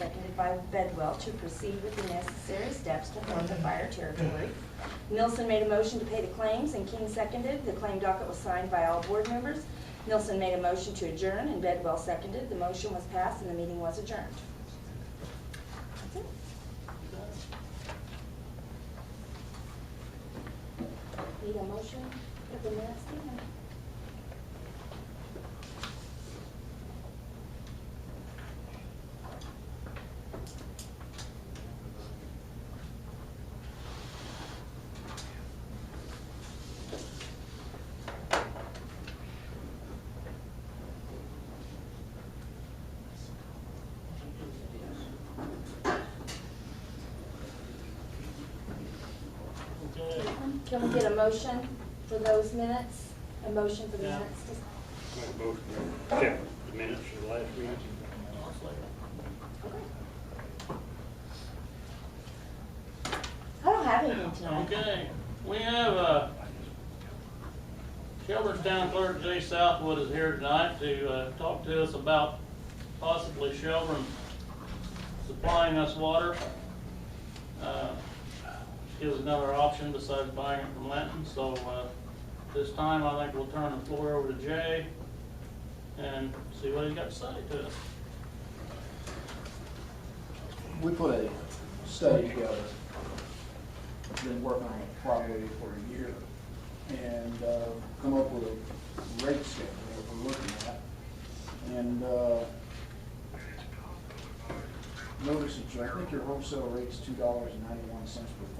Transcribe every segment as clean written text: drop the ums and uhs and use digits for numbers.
seconded by Bedwell, to proceed with the necessary steps to form the fire territory. Nilsson made a motion to pay the claims, and King seconded. The claim docket was signed by all board members. Nilsson made a motion to adjourn, and Bedwell seconded. The motion was passed, and the meeting was adjourned. That's it. Need a motion for the minutes, Stephen? Can we get a motion for those minutes? A motion for the Yeah. minutes? Make a motion to accept the minutes of the last meeting. I don't have anything tonight. Okay, we have, Shelburne Town Clerk Jay Southwood is here tonight to, talk to us about possibly Shelburne supplying us water. Gives another option besides buying it from Lenton, so, this time I think we'll turn the floor over to Jay and see what he's got to say to us. We put a study together, been working on it probably for a year, and come up with a rate schedule that we're looking at. And notice that I think your wholesale rate's $2.91 per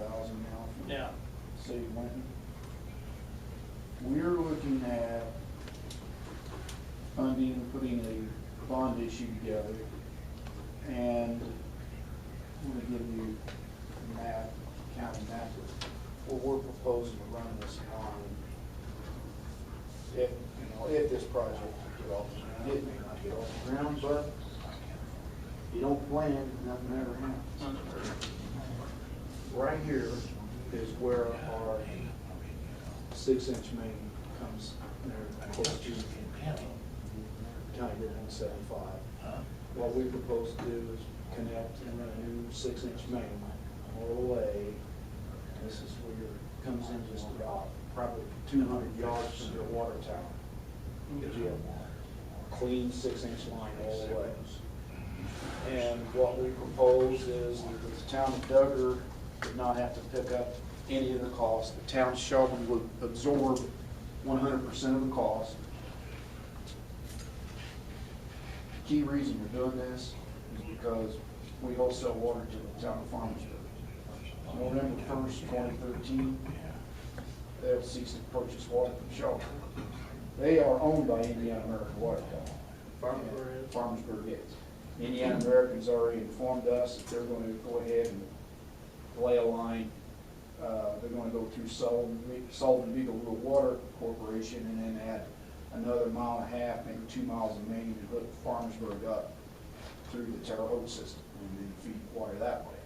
thousand now from Yeah. the city of Linton. We're looking at funding, putting a bond issue together, and I'm going to give you the map, county map, what we're proposing to run this on. If this project can get off the ground, it may not get off the ground, but if you don't plan, nothing ever happens. Right here is where our 6-inch main comes there close to County Route 175. What we propose to do is connect in a new 6-inch main all the way. This is where it comes in just about probably 200 yards from your water tower. Because you have a clean 6-inch line all the way. And what we propose is that the town of Duggar would not have to pick up any of the cost. The town of Shelburne would absorb 100% of the cost. Key reason we're doing this is because we wholesale water to the town of Farmersburg. November 1st, 2013, they'll cease to purchase water from Shelburne. They are owned by Indiana American Water Company. Farmersburg is. Indiana American's already informed us that they're going to go ahead and lay a line. They're going to go through Sullivan Beagle Rural Water Corporation and then add another 1.5 miles, maybe 2 miles of main to hook Farmersburg up through the Terre Haute system and then feed water that way.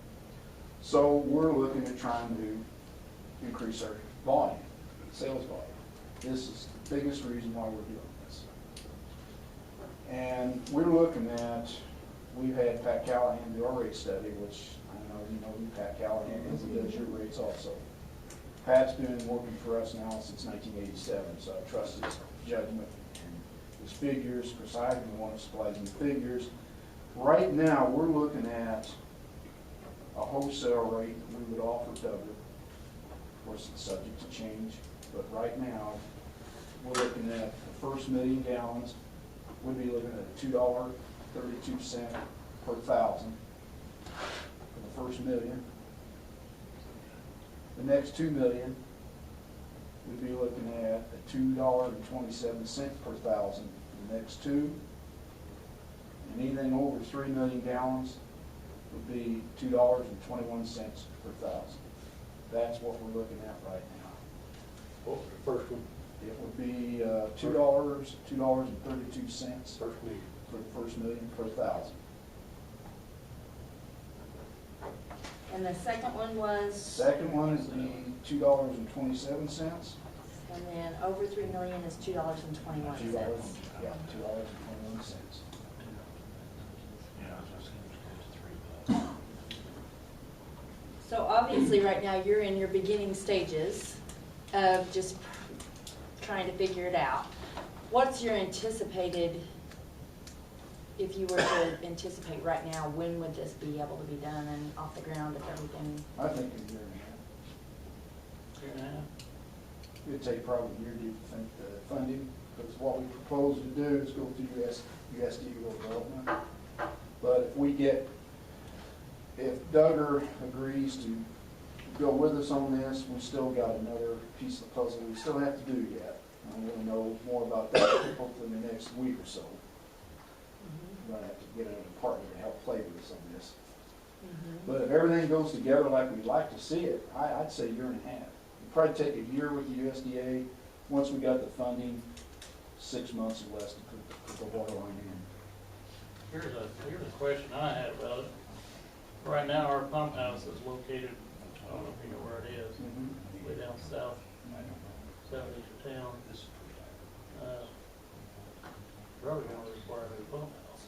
So we're looking at trying to increase our volume, sales volume. This is the biggest reason why we're doing this. And we're looking at, we've had Pat Callahan do our rate study, which I know you know who Pat Callahan is, he does your rates also. Pat's been working for us now since 1987, so I trust his judgment and his figures, because I didn't want to supply them figures. Right now, we're looking at a wholesale rate that we would offer Duggar. Of course, it's subject to change, but right now, we're looking at the first 1 million gallons, we'd be looking at $2.32 per thousand for the first 1 million. The next 2 million, we'd be looking at a $2.27 per thousand for the next 2. And anything over 3 million gallons would be $2.21 per thousand. That's what we're looking at right now. What was the first one? It would be $2.32 First meeting. for the first 1 million per thousand. And the second one was, Second one is the $2.27. and then over 3 million is $2.21. Yeah, $2.21. So obviously, right now, you're in your beginning stages of just trying to figure it out. What's your anticipated, if you were to anticipate right now, when would this be able to be done and off the ground if everything? I think a year and a half. Year and a half. It'd take probably a year to think the funding, because what we propose to do is go through USD Rural Development. But if Duggar agrees to go with us on this, we still got another piece of the puzzle we still have to do yet. I'm gonna know more about that hopefully in the next week or so. We're gonna have to get another partner to help play with us on this. But if everything goes together like we'd like to see it, I'd say a year and a half. It'd probably take a year with the USDA. Once we got the funding, 6 months or less to put the water line in. Here's a question I had about it. Right now, our pump house is located, I don't know if you know where it is, way down southeast of town. Probably gonna require a new pump house.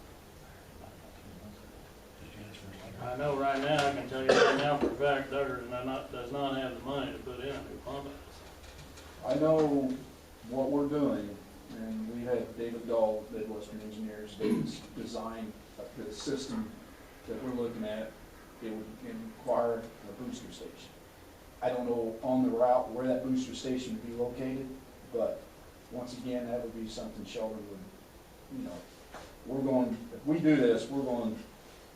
I know right now, I can tell you right now for a fact, Duggar does not have the money to put in a new pump house. I know what we're doing, and we had David Dahl, Midwestern Engineers, David's designed the system that we're looking at. It would require a booster station. I don't know on the route where that booster station would be located, but once again, that would be something Sheldon would, if we do this, we're going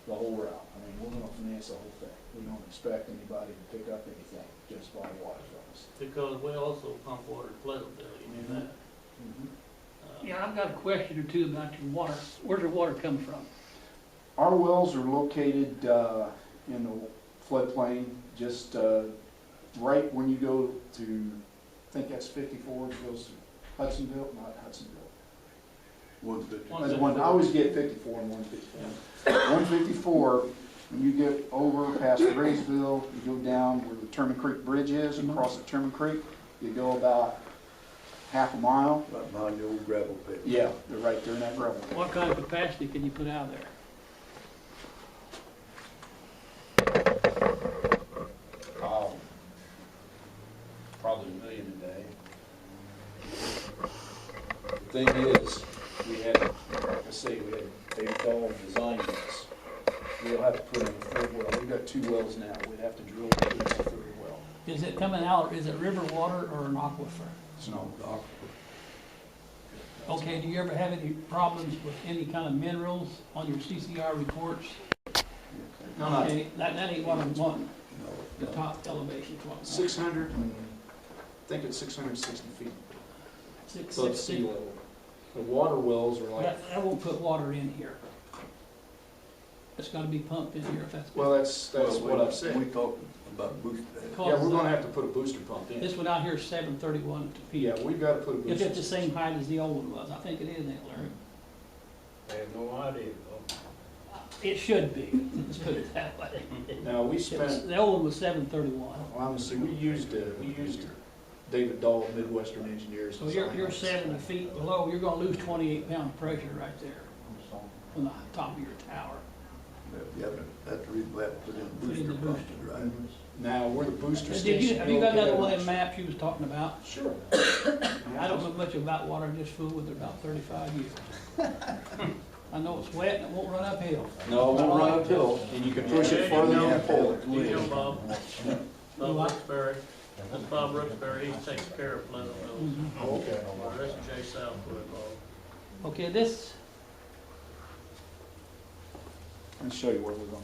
the whole route. I mean, we're gonna finance the whole thing. We don't expect anybody to pick up anything, just buy water from us. Because we also pump water to Pleasantville, you knew that? Yeah, I've got a question or two about your water. Where's your water come from? Our wells are located in the floodplain, just right when you go to, I think that's 54, it goes to Hudsonville, not Hudsonville. 154. I always get 54 and 154. 154, when you get over past Graysville, you go down where the Terman Creek Bridge is, and across the Terman Creek, you go about half a mile. Right behind the old gravel pit. Yeah, they're right there in that gravel pit. What kind of capacity can you put out there? Probably 1 million a day. The thing is, we had, like I say, we had David Dahl design this. We'll have to put in a third well. We've got 2 wells now. We'd have to drill to put in a third well. Is it coming out, is it river water or an aquifer? It's not Okay, do you ever have any problems with any kind of minerals on your CCR reports? No, not Okay, that ain't what I'm wanting, No, the top elevation. 600, I think it's 660 feet above 660. sea level. The water wells are like, That won't put water in here. It's gotta be pumped in here if that's. well, that's what I've said. We talked about booster tank. Yeah, we're gonna have to put a booster pump in. This one out here is 731 feet. Yeah, we've got to put a If booster. it's the same height as the old one was, I think it is, ain't it, Larry? I have no idea. It should be, let's put it that way. Now, we spent, The old one was 731. honestly, we used David Dahl, Midwestern Engineers. So you're 70 feet below, you're gonna lose 28 pound of pressure right there on the top of your tower. Yeah, but that's the reason we have to put in Put in booster the pumps, booster. right? Now, where the booster Have station. you got another one of located- them maps you was talking about? Sure. I don't know much about water, I just fooled with it about 35 years. I know it's wet and it won't run uphill. No, it won't run uphill, and you can push it farther than the pole. You know Bob, Bob What? Rooksbury, that's Bob Rooksbury, he takes care of Pleasantville. Mhm. Okay. That's Jay Southwood, Bob. Okay, this, Let me show you where we're going.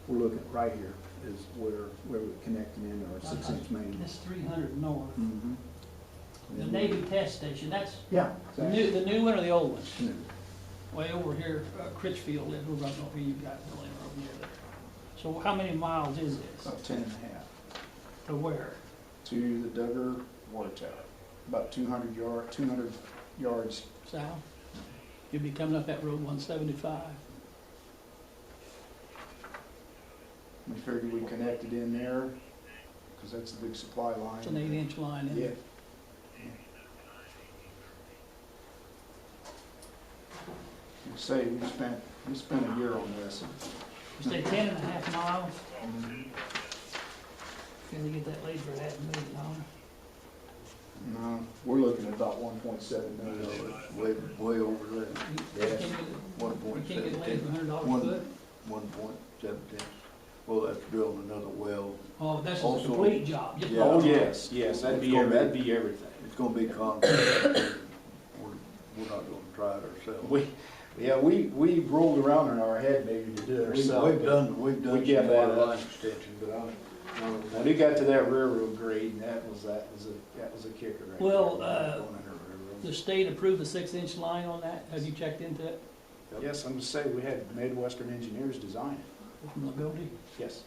We're looking right here is where we're connecting into our 6-inch main. this 300 north, Mhm. the Navy test station, that's Yeah. the new one or the old one? New. Way over here, Critchfield is, we're right over you guys, building over near there. So how many miles is this? About 10 and a half To where? to the Duggar water tower. About 200 yards. South? You'll be coming up that road 175. We figured we connected in there, because that's the big supply line. It's an 8-inch line, isn't Yeah. it? You say, we spent a year on this. You say 10 and a half miles? Can they get that laid for that $1 million? No, we're looking at about 1.7 You know, million. it's way over that, You can't get it- you can't get it laid for $100 a One- foot? 1.7. Well, that's drilling another well. Oh, that's a Also- complete job. just Yeah. Oh, one job. yes, yes, that'd It's be, gonna be- that'd be everything. It's gonna be concrete. We're not gonna try it ourselves. We rolled around in our head maybe to do it ourselves. We've done We some get that water up. line extension, but When it got to that railroad grade, that was a kicker right there. Well, Going in the railroad. The state approved the 6-inch line on that? Have you checked into it Yes, I'm gonna say, we had Midwestern Engineers design it, from the building? yes.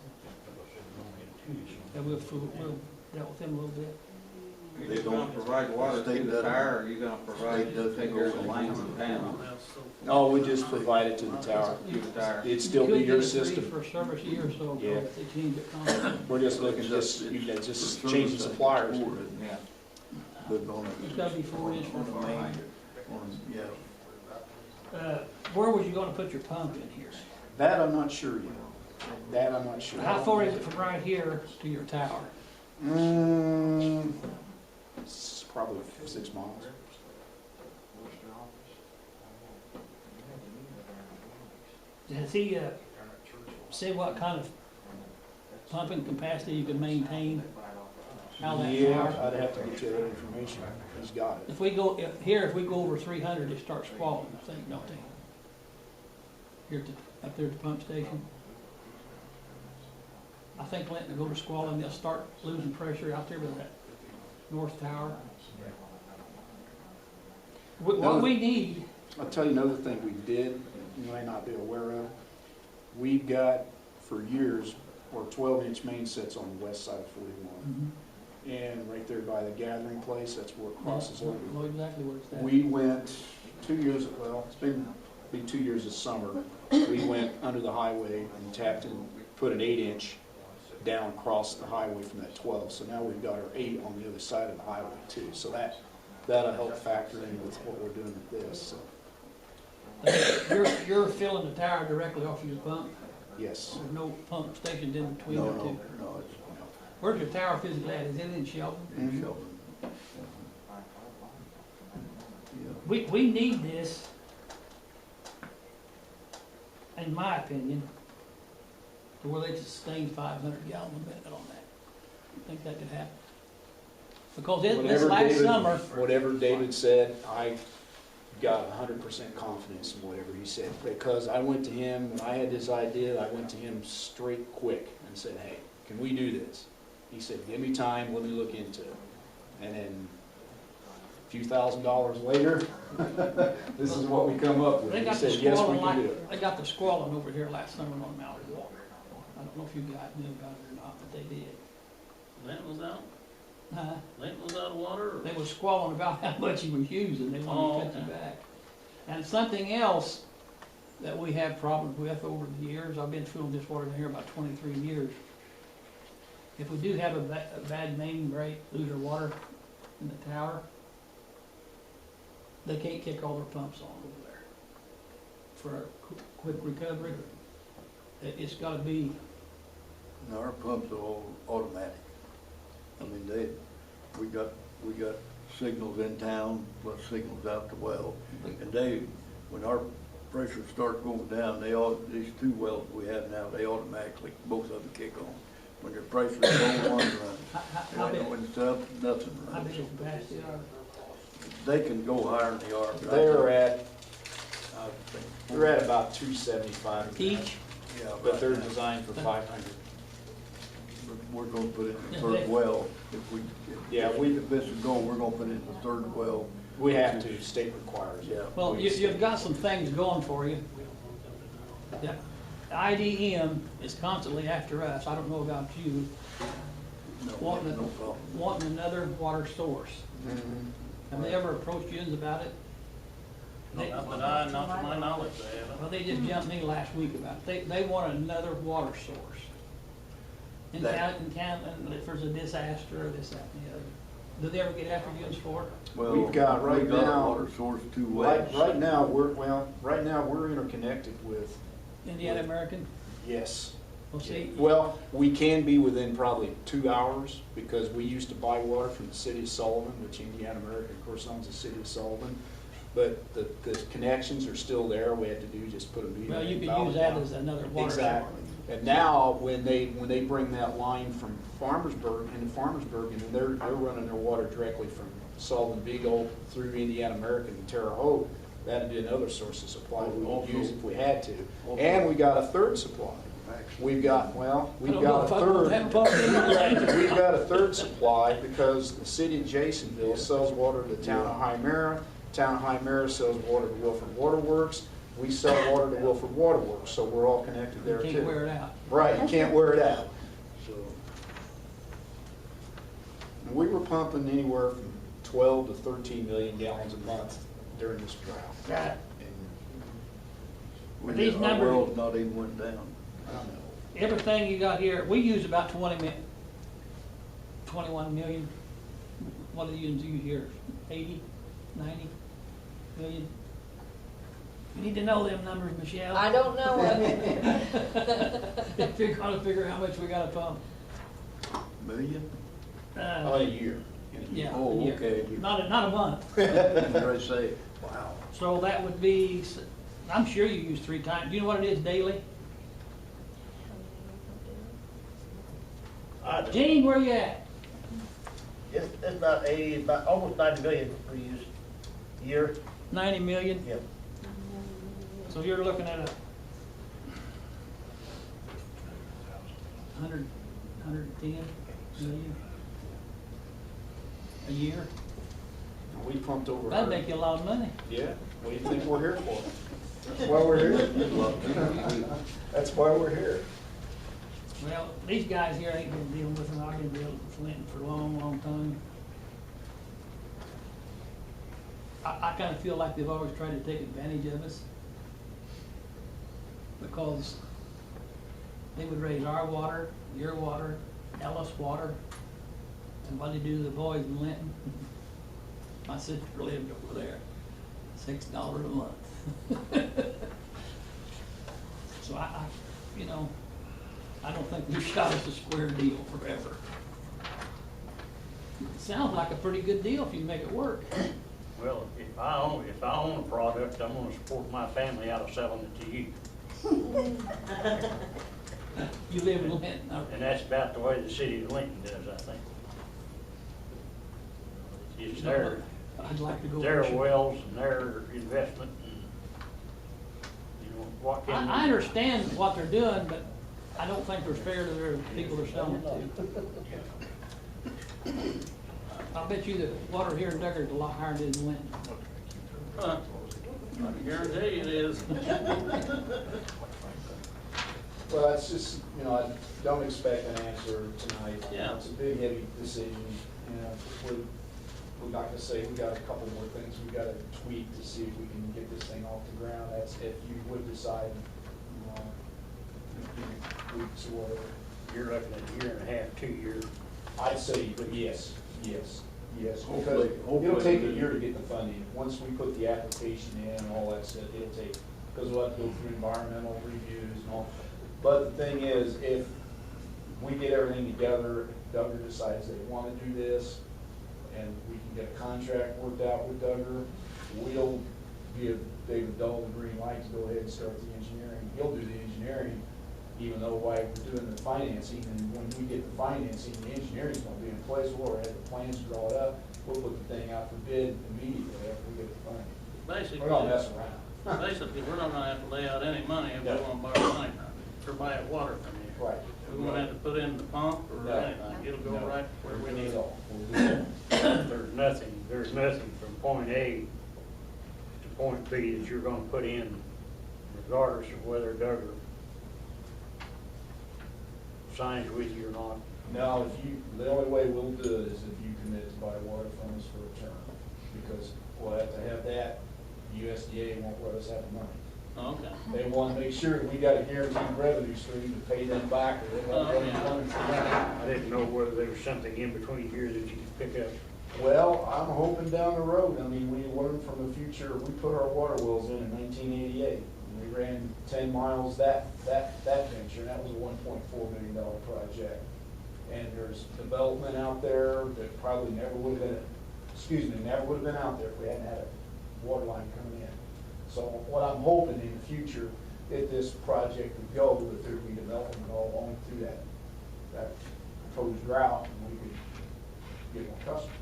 Yeah, we'll dealt with them a little bit. They You gonna don't- provide water state to the doesn't- tower, or you gonna provide, state doesn't take go care of the for lines it. and panels No, we just provide it to the tower. to the tower? It'd still be your You could get it system. free for a service a year or so, Yeah. if they change it constantly. We're just looking, just changing suppliers. Yeah. But on It's gotta be 4-inch on for the far. main, yeah. Where was you gonna put your pump in here? That I'm not sure yet. That I'm not sure. How far is it from right here to your tower? It's probably 6 miles. Has he, said what kind of pumping capacity you can maintain? How that Yeah, tower? I'd have to get you that information. He's got it. If we go, if we go over 300, they start squalling, I think, don't they? Here up there at the pump station. I think letting it go to squalling, they'll start losing pressure out there with that north tower. What we need, I'll tell you another thing we did, you may not be aware of. We've got, for years, our 12-inch main sets on the west side of 41. And right there by the gathering place, that's where it crosses over. know exactly where it's at. We went 2 years, well, it's been 2 years this summer. We went under the highway and tapped and put an 8-inch down across the highway from that 12. So now we've got our 8 on the other side of the highway too. So that'll help factor in with what we're doing with this, so, You're filling the tower directly off your pump? yes. There's no pump stations in between No, the two? no, it's, Where's your tower physically at? Is it in Shelton? Mhm. Sheldon. Yeah. We need this, in my opinion, to where they sustain 500 gallon limit on that. You think that could happen? Because this Whatever last David- summer, Whatever David said, I got 100% confidence in whatever he said. Because I went to him, when I had this idea, I went to him straight quick and said, hey, can we do this? He said, give me time, let me look into it. And then a few $1,000s later, this is what we come up with. they He got the said, yes, we squalling can do like, it. they got the squalling over here last summer on Mountain Walk. I don't know if you guys knew about it or not, but they did. Lint was out? Huh? Lint was out of water, or? They was squalling about how much he was using, they wanted to cut you back. And something else that we have problems with over the years, I've been filling this water in here about 23 years. If we do have a bad main break, lose our water in the tower, they can't kick all their pumps on over there. For a quick recovery, it's gotta be, No, our pumps are all automatic. I mean, we got signals in town, plus signals out the well. And when our pressure starts going down, these 2 wells we have now, they automatically, both of them kick on. When their pressure's low, one's running. how And big, when it's up, nothing how big is runs. the capacity of it? They can go higher than they are. but I They're don't- at, they're at about 275 Each? Yeah, but they're designed for 500. We're gonna put it in the 3rd well. Yeah, If this is going, we're gonna put it in the 3rd well. We have to, state requires it. Yeah. Well, you've got some things going for you. The IDM is constantly after us, I don't know about you, No wanting, problem. wanting another water source. Have they ever approached you about it? Not to my knowledge, they haven't. Well, they just jumped me last week about it. They want another water source. In town, and if there's a disaster or this, that, and the other. Do they ever get after you for it? Well, We've got right we got a now- water source 2 ways. Right now, we're interconnected with, Indiana American? yes, Well, see, Well, we can be within probably 2 hours, because we used to buy water from the city of Sullivan, which Indiana American, of course, owns the city of Sullivan. But the connections are still there. We had to do just put a meter in. well, you could valve use it that down. as another water. Exactly. And now, when they bring that line from Farmersburg, into Farmersburg, and they're running their water directly from Sullivan, Beagle, through Indiana American and Terre Haute, that'd be another source of supply we would use if we had to. And we got a third supply. We've got, well, I we've don't know got if a I want that pump in third. there. We've got a third supply because the city of Jasonville sells water to the town of Hymera. Town of Hymera sells water to Wilford Waterworks. We sell water to Wilford Waterworks, so we're all connected there too. Can't wear it out. Right, you can't wear it out. So, and we were pumping anywhere from 12 to 13 million gallons a month during this drought. Right. And These Our numbers- world not even went down. I don't know. Everything you got here, we use about 21 million. What do you use here? 80, 90 million? You need to know them numbers, Michelle. I don't know it. If you're gonna figure out how much we gotta pump. Million? Oh, a year. Yeah. Oh, a year. okay. Not a month. That's what I say. Wow. So that would be, I'm sure you use 3 times. Do you know what it is daily? I do. Gene, where you at? It's about almost 90 million we use a year. 90 million? Yeah. So you're looking at a 110 million a year? And we pumped over. That'd make you a lot of money. Yeah, what do you think we're here for? That's why we're here. That's why we're here. Well, these guys here ain't been dealing with them. I've been dealing with Linton for a long, long time. I kind of feel like they've always tried to take advantage of us, because they would raise our water, your water, Ellis water, and what they do to the boys in Linton. My sister lived over there, $6 a month. So I don't think we shot us a square deal forever. It sounds like a pretty good deal if you make it work. Well, if I own a product, I'm gonna support my family out of selling it to you. You live in Linton. And that's about the way the city of Lincoln does, I think. It's their I'd like to go. wells and their investment and, you know, what can we I understand what they're doing, but I don't think they're fair to their people they're selling it to. I'll bet you the water here in Duggar is a lot higher than in Linton. I guarantee you it is. Well, it's just, I don't expect an answer tonight. Yeah. It's a big, heavy decision, we like to say, we got a couple more things we gotta tweak to see if we can get this thing off the ground. That's if you would decide, in a few weeks or whatever. You're looking at a year and a half, 2 years. I'd say yes. Because Hopefully- it'll take a year to get the funding. Once we put the application in and all that stuff, it'll take, because we'll have to go through environmental reviews and all. But the thing is, if we get everything together, Duggar decides they want to do this, and we can get a contract worked out with Duggar, we'll give David Dull the green light to go ahead and start the engineering. He'll do the engineering, even though while we're doing the financing, and when we get the financing, the engineering's gonna be in place, we'll already have the plans drawn up, we'll put the thing out for bid immediately after we get the funding. Basically, We're gonna mess around. basically, we're not gonna have to lay out any money if we No. wanna borrow money or buy water from you. Right. We won't have to put in the pump or No. anything. It'll go No. right where we need it. all. We'll do that. There's nothing from point A to point B that you're gonna put in regardless of whether Duggar signs with you or not. No, the only way we'll do it is if you commit to buy water from us for a term, because we'll have to have that, USDA won't let us have the money. Okay. They want to make sure that we got a guaranteed revenue stream to pay them back, or they won't have any money for that. I didn't know whether there was something in between here that you could pick up. Well, I'm hoping down the road, we learn from the future, we put our water wells in 1988. We ran 10 miles that venture, and that was a $1.4 million project. And there's development out there that probably never would have been, never would have been out there if we hadn't had a water line coming in. So what I'm hoping in the future, if this project would go, that there would be development all along through that proposed route, and we could get more customers.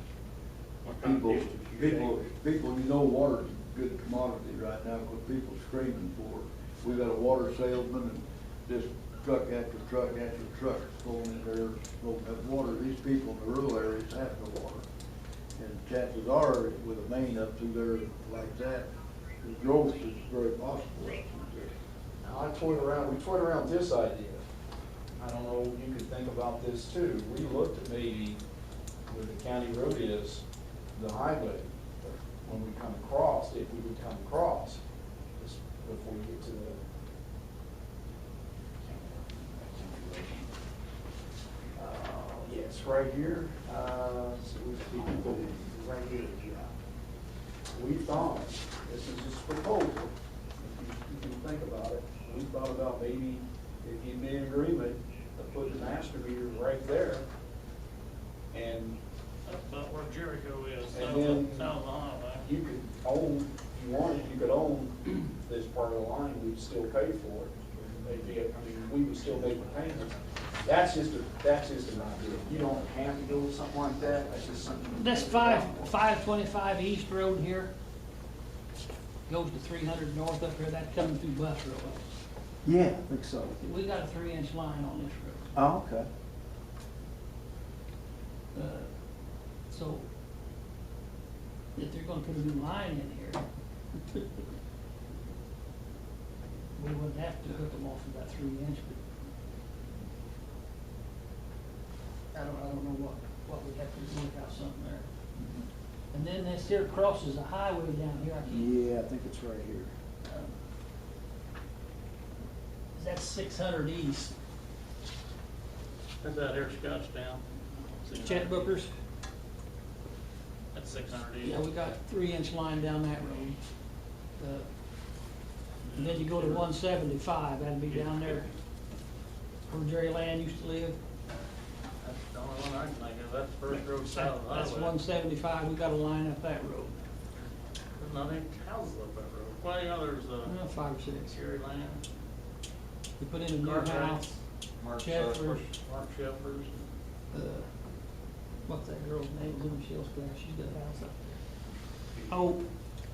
What kind of People, distance you people, you know, water's a good commodity right now, because people screaming for it. We got a water salesman, and just truck after truck after truck pulling in there, pulling up water. These people in the rural areas have no water. And chances are, with a main up through there like that, the growth is very possible up through there. Now, we toyed around this idea. I don't know, you could think about this too. We looked at maybe where the county road is, the highway, when we come across, if we would come across, just before we get to the, yes, right here, so we put it right here, yeah. We thought, this is just a proposal, if you can think about it, we thought about maybe if you made an agreement to put the master meter right there, and That's about where Jericho is, And south then- of the highway. you could own, if you wanted, you could own this part of the line, we'd still pay for it. Maybe, I mean, we would still make the payments. That's just an idea. You don't have to go with something like that, that's just something. This 525 East Road here goes to 300 North up here, that's coming through Bus Road. Yeah, I think so. We got a 3-inch line on this road. Oh, okay. So, if they're gonna put a new line in here, we wouldn't have to hook them off of that 3-inch, but I don't know what we'd have to do without something there. And then this here crosses the highway down here, I can't, Yeah, I think it's right here. that's 600 East, That's out here, Scottsdale. Chet Booker's. That's 600 east. Yeah, we got 3-inch line down that road. And then you go to 175, that'd be down there where Jerry Land used to live. That's the only one I can think of, that's the first road south of the highway. That's 175, we got a line up that road. There's not any houses up that road. Well, you know, there's 5 or 6. Jerry Land, We put in a new Cartwright, house, Chedford, Mark Sheffers. what's that girl's name, was in Shell's class, she's got a house up there. Hope,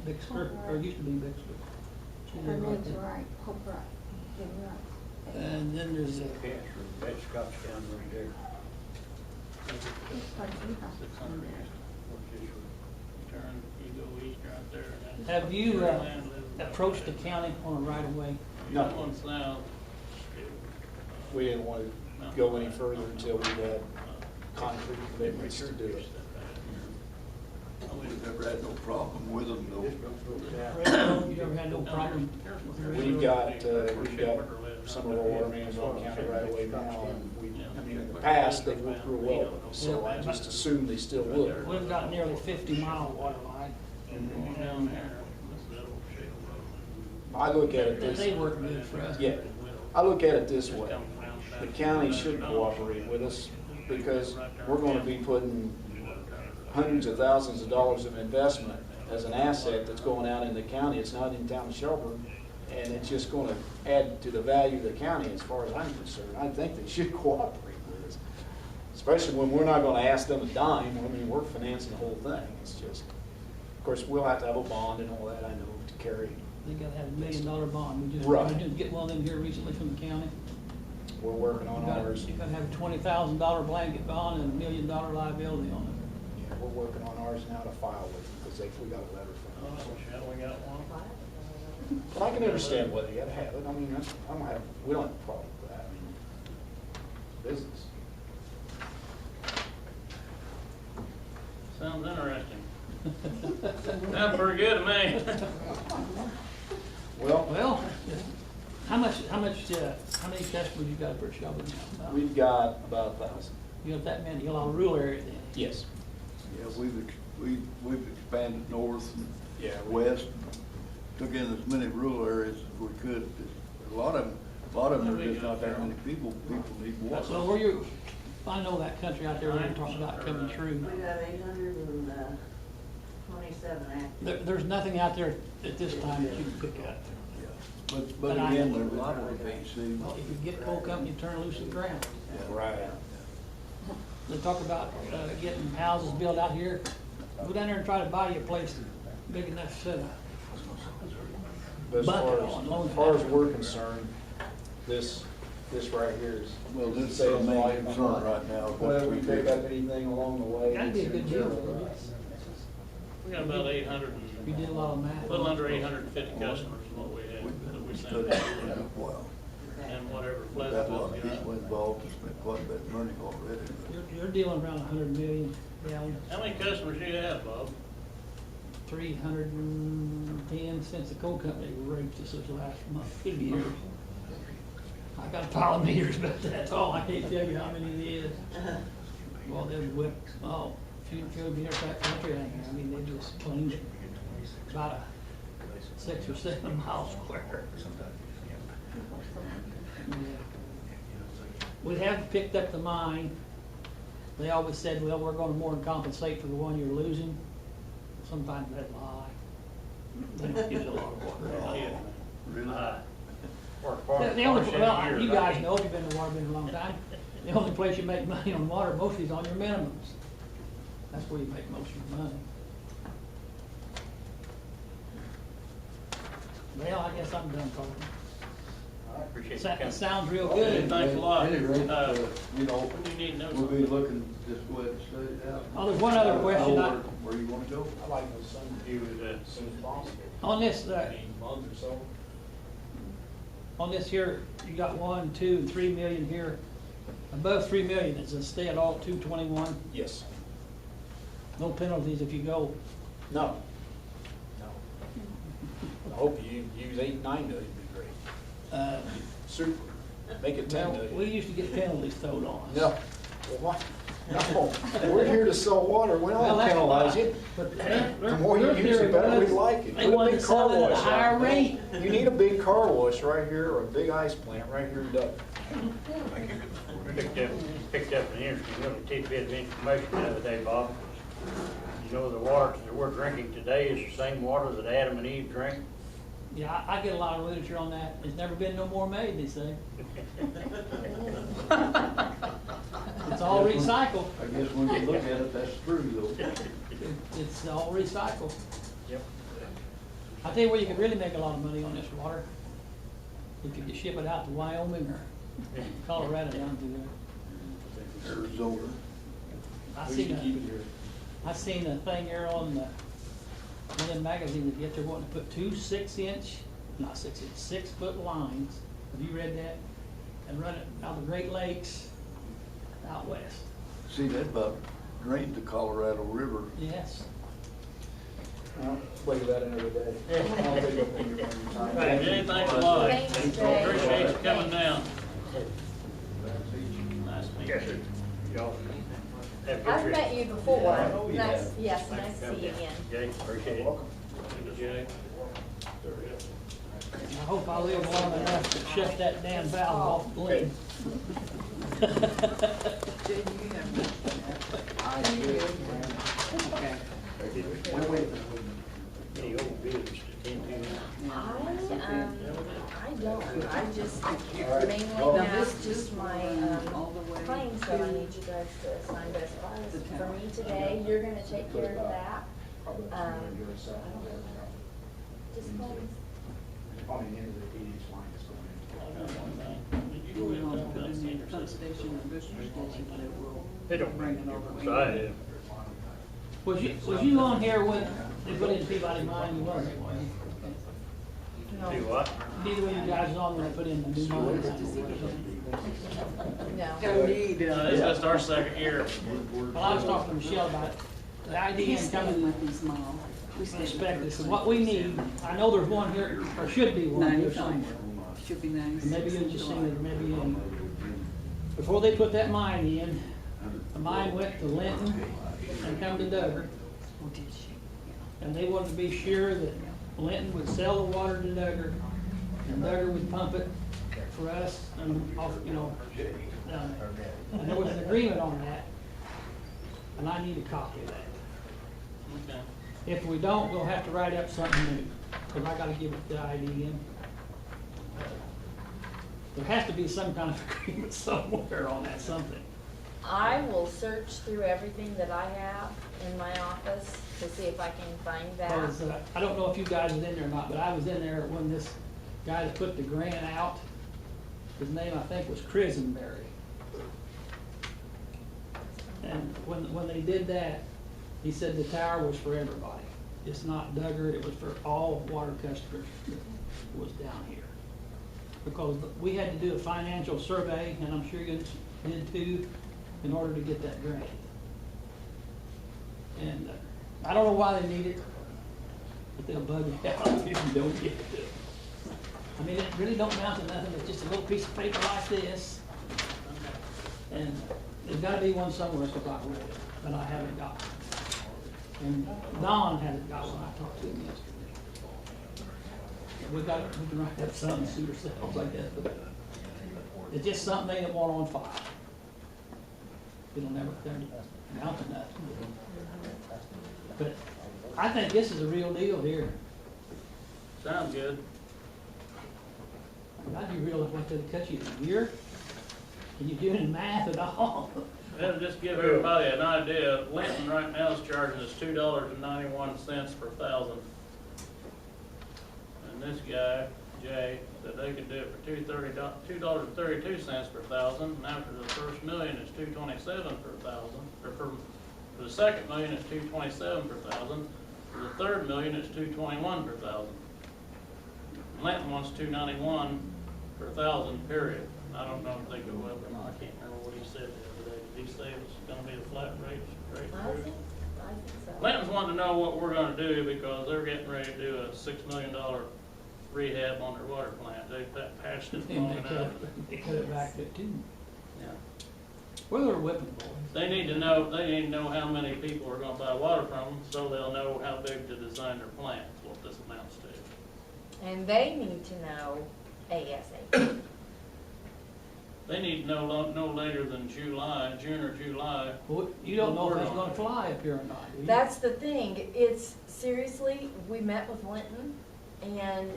Bixper, or used to be Bixper. She Her lived right name's there. right, Hope Right, Jim Right. And then there's a, That's Scottsdale right there. It's part of your house. 600 east. Turn, you go east right there. and that's- have you Jerry Land lives right approached the there. county on a right of way? No. That one's now. We didn't want to go any further until we had concrete commitments to do it. We've never had no problem with them, though. You never had no problem? We've got some of our water mains on county right away now, and I mean, in the past, they've worked real well with us, so I just assume they still would. We've got nearly 50-mile water line. Down there, this is the old shale road. I look at it They this, work good for us. yeah, I look at it this way. The county should cooperate with us, because we're gonna be putting hundreds of thousands of dollars of investment as an asset that's going out in the county. It's not in town of Shelburne, and it's just gonna add to the value of the county as far as I'm concerned. I think they should cooperate with us, especially when we're not gonna ask them a dime. I mean, we're financing the whole thing. It's just, of course, we'll have to have a bond and all that, I know, to carry. They gotta have $1 million bond. We just, Right. we didn't get one of them here recently from the county. We're working on ours. You gotta have a $20,000 blanket bond and $1 million liability on it. Yeah, we're working on ours now to file with them, because we got a letter Oh, from them. shall we got one? But I can understand why they gotta have it. I mean, we don't have a problem with that. I mean, business. Sounds interesting. Sounds pretty good to me. Well, Well, how many customers you got for Shelburne now? we've got about 1,000. You got that many, a lot of rural area then? Yes. Yeah, we've expanded north and Yeah, west. took in as many rural areas as we could. A lot of them, there's just not that many people need water. So where you, I know that country out there where you're talking about coming through. We got 827 active. There's nothing out there at this time that you can pick up. But again, they're liable to be, see. Well, if you get coal company, turn loose the ground. Right. They talk about getting houses built out here. Go down there and try to buy you a place big enough to set up. But as Bucket far on loan as, far as factor. we're concerned, this right here is. Well, this is our main concern right now. Whether we pick up anything along the way. That'd be a good deal. We got about 800, We did a lot of math. a little under 850 customers is what we have, that we sent Studied out. it for a while. And whatever Got Pleasant a lot will of get. people involved, to spend quite a bit of money already. You're dealing around 100 million gallons, How many customers do you have, Bob? 310 since the coal company raped us this last month, 50 years. I got a pile of meters, but that's all. I can't tell you how many it is. Well, they've whipped, few meters that country out here. I mean, they just cleaned it. About a 6 or 7 mile square. Yeah. We have picked up the mine. They always said, well, we're gonna more than compensate for the one you're losing. Sometimes they lie. They don't use a lot of water. The only, well, you guys know, if you've been in the water been a long time, the only place you make money on water mostly is on your minimums. That's where you make most of your money. Well, I guess I'm done talking. I appreciate you coming. Sounds real Okay, good. thanks a lot. At any rate, you know, When do you need to know we'll be something? looking, just go ahead and study it out. Oh, there's one other question Know where you wanna go. I'd like to send You was, as soon as possible. On this, I mean, a month or so. on this here, you got 1, 2, and 3 million here. Above 3 million, is it stay at all 221? Yes. No penalties if you go. No. No. I hope you use 8, 9 million, would be great. Super. Make it 10 Well, we million. used to get penalties thrown on us. No. Well, why? No. We're here to sell water. We Well, don't that's penalize fine. you. But The more you use it, the better we like it. They Put a wanted big to car sell it at a wash higher out. rate. You need a big car wash right here or a big ice plant right here in Dover. Picked up an interesting little tidbit of information the other day, Bob. You know, the water that we're drinking today is the same water that Adam and Eve drank? Yeah, I get a lot of literature on that. There's never been no more made, they say. It's all recycled. I guess when you look at it, that's true though. It's all recycled. Yep. I tell you where you could really make a lot of money on this water. You could just ship it out to Wyoming or Colorado down through there. Arizona. I We seen should keep it here. a thing here on the, one of them magazines that get they're wanting to put 2 6-foot lines. Have you read that? And run it out of the Great Lakes out west. See, that about drains the Colorado River. Yes. Well, look at that another day. I'll take up any of your time. Hey, Jay, thanks a lot. Thanks, Jay. Appreciate you coming down. Nice to meet Yes, you. sir. Y'all have a good I've trip. met you before. Oh, you Nice, have. yes, nice to see you again. Jay, appreciate it. Welcome. Thank you, Jay. I hope I live long enough to shut that damn valve off the leak. Any old business to tend to? I don't, I just mainly have just my, claims that I need you guys to sign best buys for me today. You're gonna take care of that. Just claims. On the end of the 8-inch line is going in. I got one thing. Did you go ahead and talk about senior Pump citizens? station and booster station that will They don't bring bring it it over. over. So I have. Was you on here when they put in Peabody Mine? You wasn't, was you? Do what? Neither one of you guys was on when they put in the new mine. No. It's just our second year. Well, I was talking to Michelle about it. The idea He's in staying coming with his mom. We stayed with inspect this, her and what we need, I know there's one here, or should be one here 95. somewhere. Should be 96. Maybe you'll just seen it, maybe, before they put that mine in, the mine went to Linton and come to Dover. Oh, did she? And they wanted to be sure that Linton would sell the water to Duggar, and Duggar would pump it for us, and off, you know, down there. And there was an agreement on that, and I need a copy of that. Okay. If we don't, we'll have to write up something new, because I gotta give it to IDM. There has to be some kind of agreement somewhere on that, something. I will search through everything that I have in my office to see if I can find that. Because, I don't know if you guys was in there or not, but I was in there when this guy that put the grant out, his name I think was Crisenberry. And when they did that, he said the tower was for everybody. It's not Duggar, it was for all water customers that was down here. Because we had to do a financial survey, and I'm sure you did too, in order to get that grant. And I don't know why they need it, but they'll bug you out if you don't get it. I mean, it really don't amount to nothing, it's just a little piece of paper like this. And there's gotta be one somewhere that's got rid of it, but I haven't got one. And Don hasn't got one, I talked to him yesterday. We can write up something, suit ourselves like that, but it's just something they don't want on file. It'll never amount to nothing. But I think this is a real deal here. Sounds good. I do realize what they cut you a year. Can you do any math at all? Well, just give everybody an idea, Linton right now is charging us $2.91 per thousand. And this guy, Jay, said they could do it for $2.32 per thousand, and after the first million, it's $2.27 per thousand, or for the second million, it's $2.27 per thousand, for the third million, it's $2.21 per thousand. Linton wants $2.91 per thousand, period. I don't know if they go up or not, I can't remember what he said the other day. Did he say it was gonna be a flat rate straight I through? think so. Linton's wanting to know what we're gonna do because they're getting ready to do a $6 million rehab on their water plant. They've patched it long enough. They cut it back to two. Yeah. Well, they're whipping boys. They need to know how many people are gonna buy water from them, so they'll know how big to design their plant, is what this amounts to. And they need to know ASAP. They need to know no later than June or July. Well, you don't know if it's gonna fly up here or not, do you? That's the thing, it's, seriously, we met with Linton, and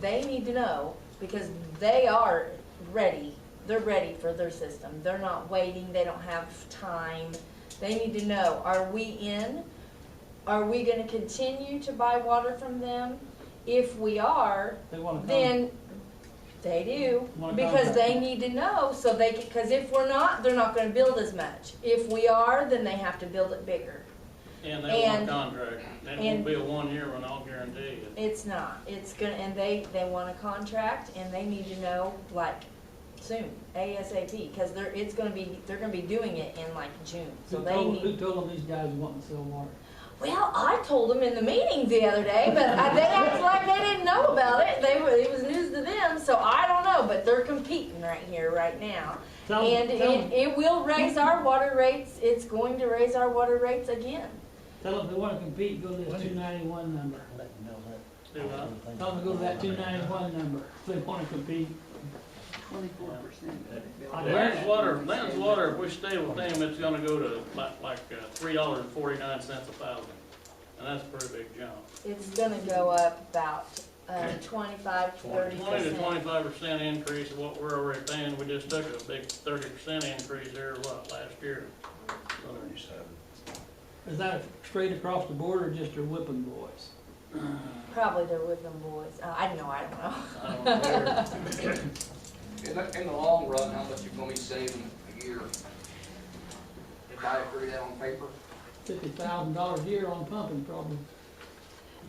they need to know, because they are ready, they're ready for their system. They're not waiting, they don't have time. They need to know, are we in? Are we gonna continue to buy water from them? If we are, They wanna come. then they do, Wanna because contract. they need to know, so they can, because if we're not, they're not gonna build as much. If we are, then they have to build it bigger. And they want a And- contract. It won't be a 1 year one, I'll guarantee you. It's not, it's gonna, and they want a contract, and they need to know, like, soon, ASAP, because they're gonna be doing it in like June, so they Who need. told them these guys want to sell water? Well, I told them in the meeting the other day, but they acted like they didn't know about it. It was news to them, so I don't know, but they're competing right here, right now. Tell And them, it will raise our water rates, it's going to raise our water rates again. tell them if they wanna compete, go to this 291 number. Do what? Tell them to go to that 291 number if they wanna compete. 24%. Land's water, if we stay with them, it's gonna go to like $3.49 a thousand. And that's a pretty big jump. It's gonna go up about 25 to 30%. 20 to 25% increase of what we're already paying. We just took a big 30% increase there, last year? Is that straight across the board or just your whipping boys? Probably they're whipping boys. I don't know. I don't know. In the long run, how much you gonna be saving a year? If I agree that on paper? $50,000 a year on pumping probably.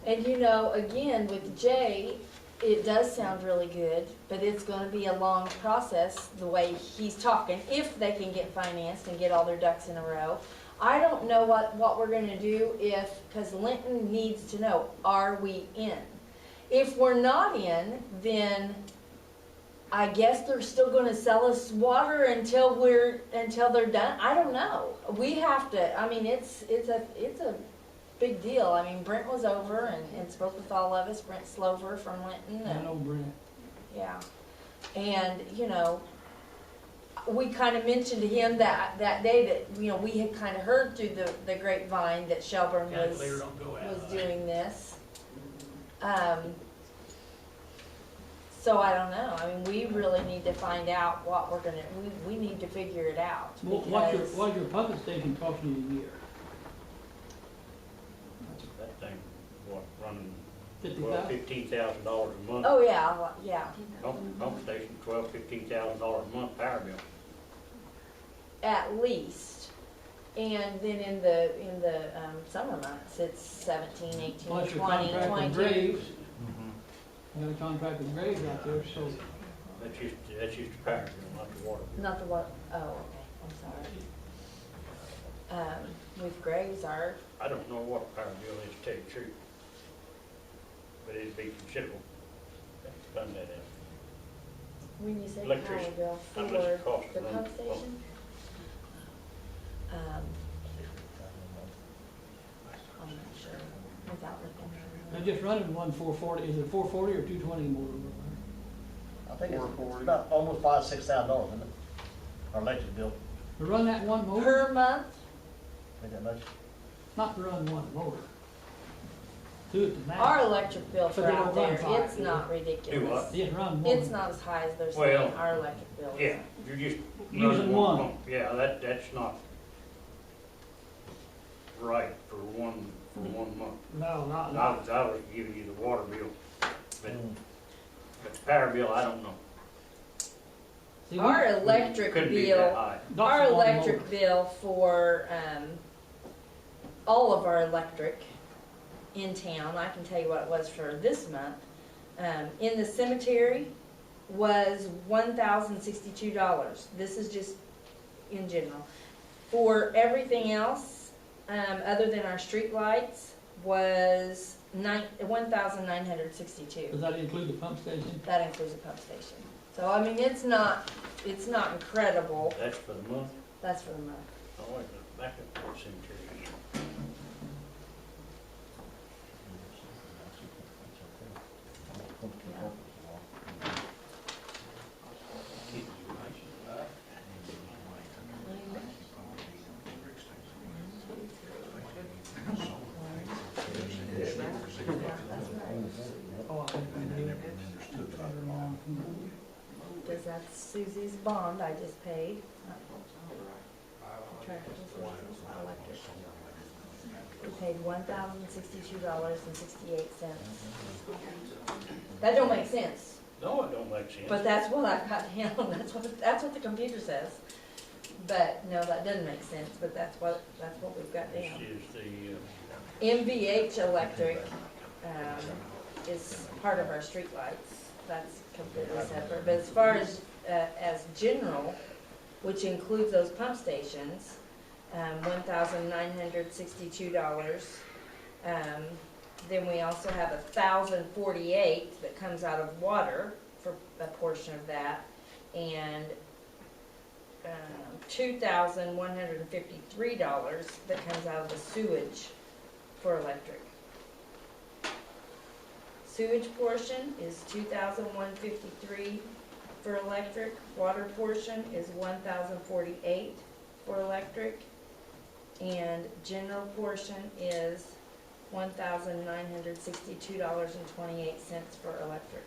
And you know, again, with Jay, it does sound really good, but it's gonna be a long process, the way he's talking, if they can get financed and get all their ducks in a row. I don't know what we're gonna do because Linton needs to know, are we in? If we're not in, then I guess they're still gonna sell us water until they're done. I don't know. We have to, I mean, it's a big deal. I mean, Brent was over and spoke with all of us, Brent Slover from Linton, I and, know Brent. yeah. And, you know, we kind of mentioned to him that day that, you know, we had kind of heard through the grapevine that Shelburne Calculator don't go out. was doing this. So I don't know. I mean, we really need to find out what we're gonna, we need to figure it out. because- What's your pumping station costing you a year? That thing, what, running $50,000? $15,000 a month. Oh, yeah, yeah. Pump station, $15,000 a month power bill. At least. And then in the summer months, it's 17, 18, Plus your 20, contract with 22. Graves. You got a contract with Graves out there, so That's just the power bill, not the water bill. Not the what, oh, okay, I'm sorry. With Graves, I don't know what the power bill is, to tell you the truth. But it'd be considerable. Done that out. when you say power Electricity. bill How for much it costs the to run pump the pump? station? I'm not sure, without looking. they're just running one 440, is it 440 or 220 motor? I think it's about almost $5,000-6,000, isn't it? Our electric bill, To run that one motor? Per month? ain't that much? Not to run one motor. Do it to max. Our electric bill But for they out don't run there, five, it's do not Do ridiculous. what? Yeah, run one. It's not as high as they're saying, Well, our electric bill is. Yeah, you're just Using running one. pump. Yeah, that's not right for one month. No, not, I was giving you the water bill, but the power bill, I don't know. See, Our electric Couldn't be that bill, high. not our for one electric motor. bill for, all of our electric in town, I can tell you what it was for this month, in the cemetery was $1,062. This is just in general. For everything else, other than our street lights, was $1,962. Does that include the pump station? That includes a pump station. So, I mean, it's not incredible. That's for the month. That's for the month. Oh, wait, back up to the cemetery. Oh, I think I do. Because that's Susie's bond I just paid. Tractor Services, electric. We paid $1,062.68. That don't make sense, No, it don't make sense. but that's what I've got down, that's what the computer says. But, no, that doesn't make sense, but that's what we've got This down. is the, MVH Electric, is part of our streetlights. That's completely separate. But as far as general, which includes those pump stations, $1,962. Then we also have $1,048 that comes out of water for a portion of that, and $2,153 that comes out of the sewage for electric. Sewage portion is $2,153 for electric. Water portion is $1,048 for electric. And general portion is $1,962.28 for electric.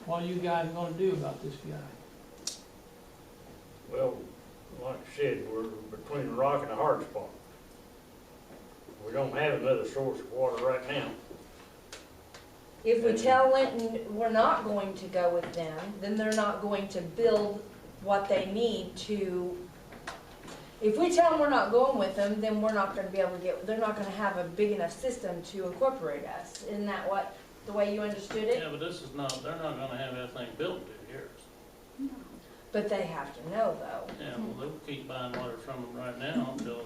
What are you guys gonna do about this guy? well, like I said, we're between a rock and a hard spot. We don't have another source of water right now. If we tell Linton we're not going to go with them, then they're not going to build what they need to. If we tell them we're not going with them, then we're not gonna be able to they're not gonna have a big enough system to incorporate us. Isn't that the way you understood it? Yeah, but this is not, they're not gonna have everything built in 2 years. But they have to know though. Yeah, well, they'll keep buying water from them right now until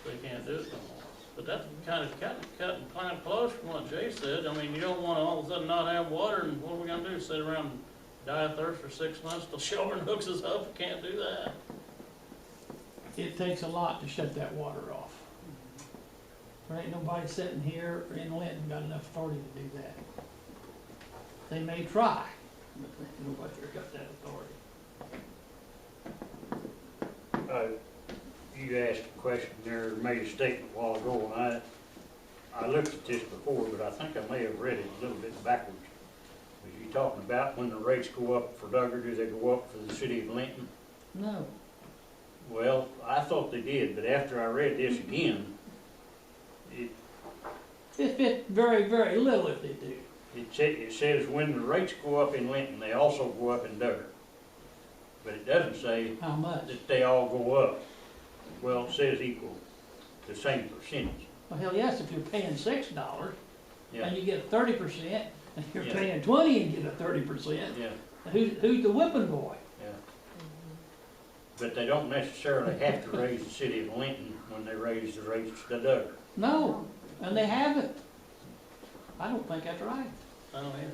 they can't do it no more. But that's kind of close from what Jay said. I mean, you don't wanna all of a sudden not have water, and what are we gonna do, sit around die of thirst for 6 months till Shelburne hooks us up, we can't do that. It takes a lot to shut that water off. There ain't nobody sitting here or in Linton got enough authority to do that. They may try, but nobody's got that authority. You asked a question there, made a statement a while ago, and I looked at this before, but I think I may have read it a little bit backwards. Was you talking about when the rates go up for Duggar, do they go up for the city of Linton? No, Well, I thought they did, but after I read this again, it fit very, very little if they do. it says when the rates go up in Linton, they also go up in Duggar. But it doesn't say How much? that they all go up. Well, it says equal, the same percentage. Well, hell yes, if you're paying $6 Yeah, and you get 30%, and you're Yeah. paying 20 and get a 30%, yeah, who's the whipping boy? yeah. But they don't necessarily have to raise the city of Linton when they raise the rates to Duggar. No, and they haven't. I don't think that's right. I don't either.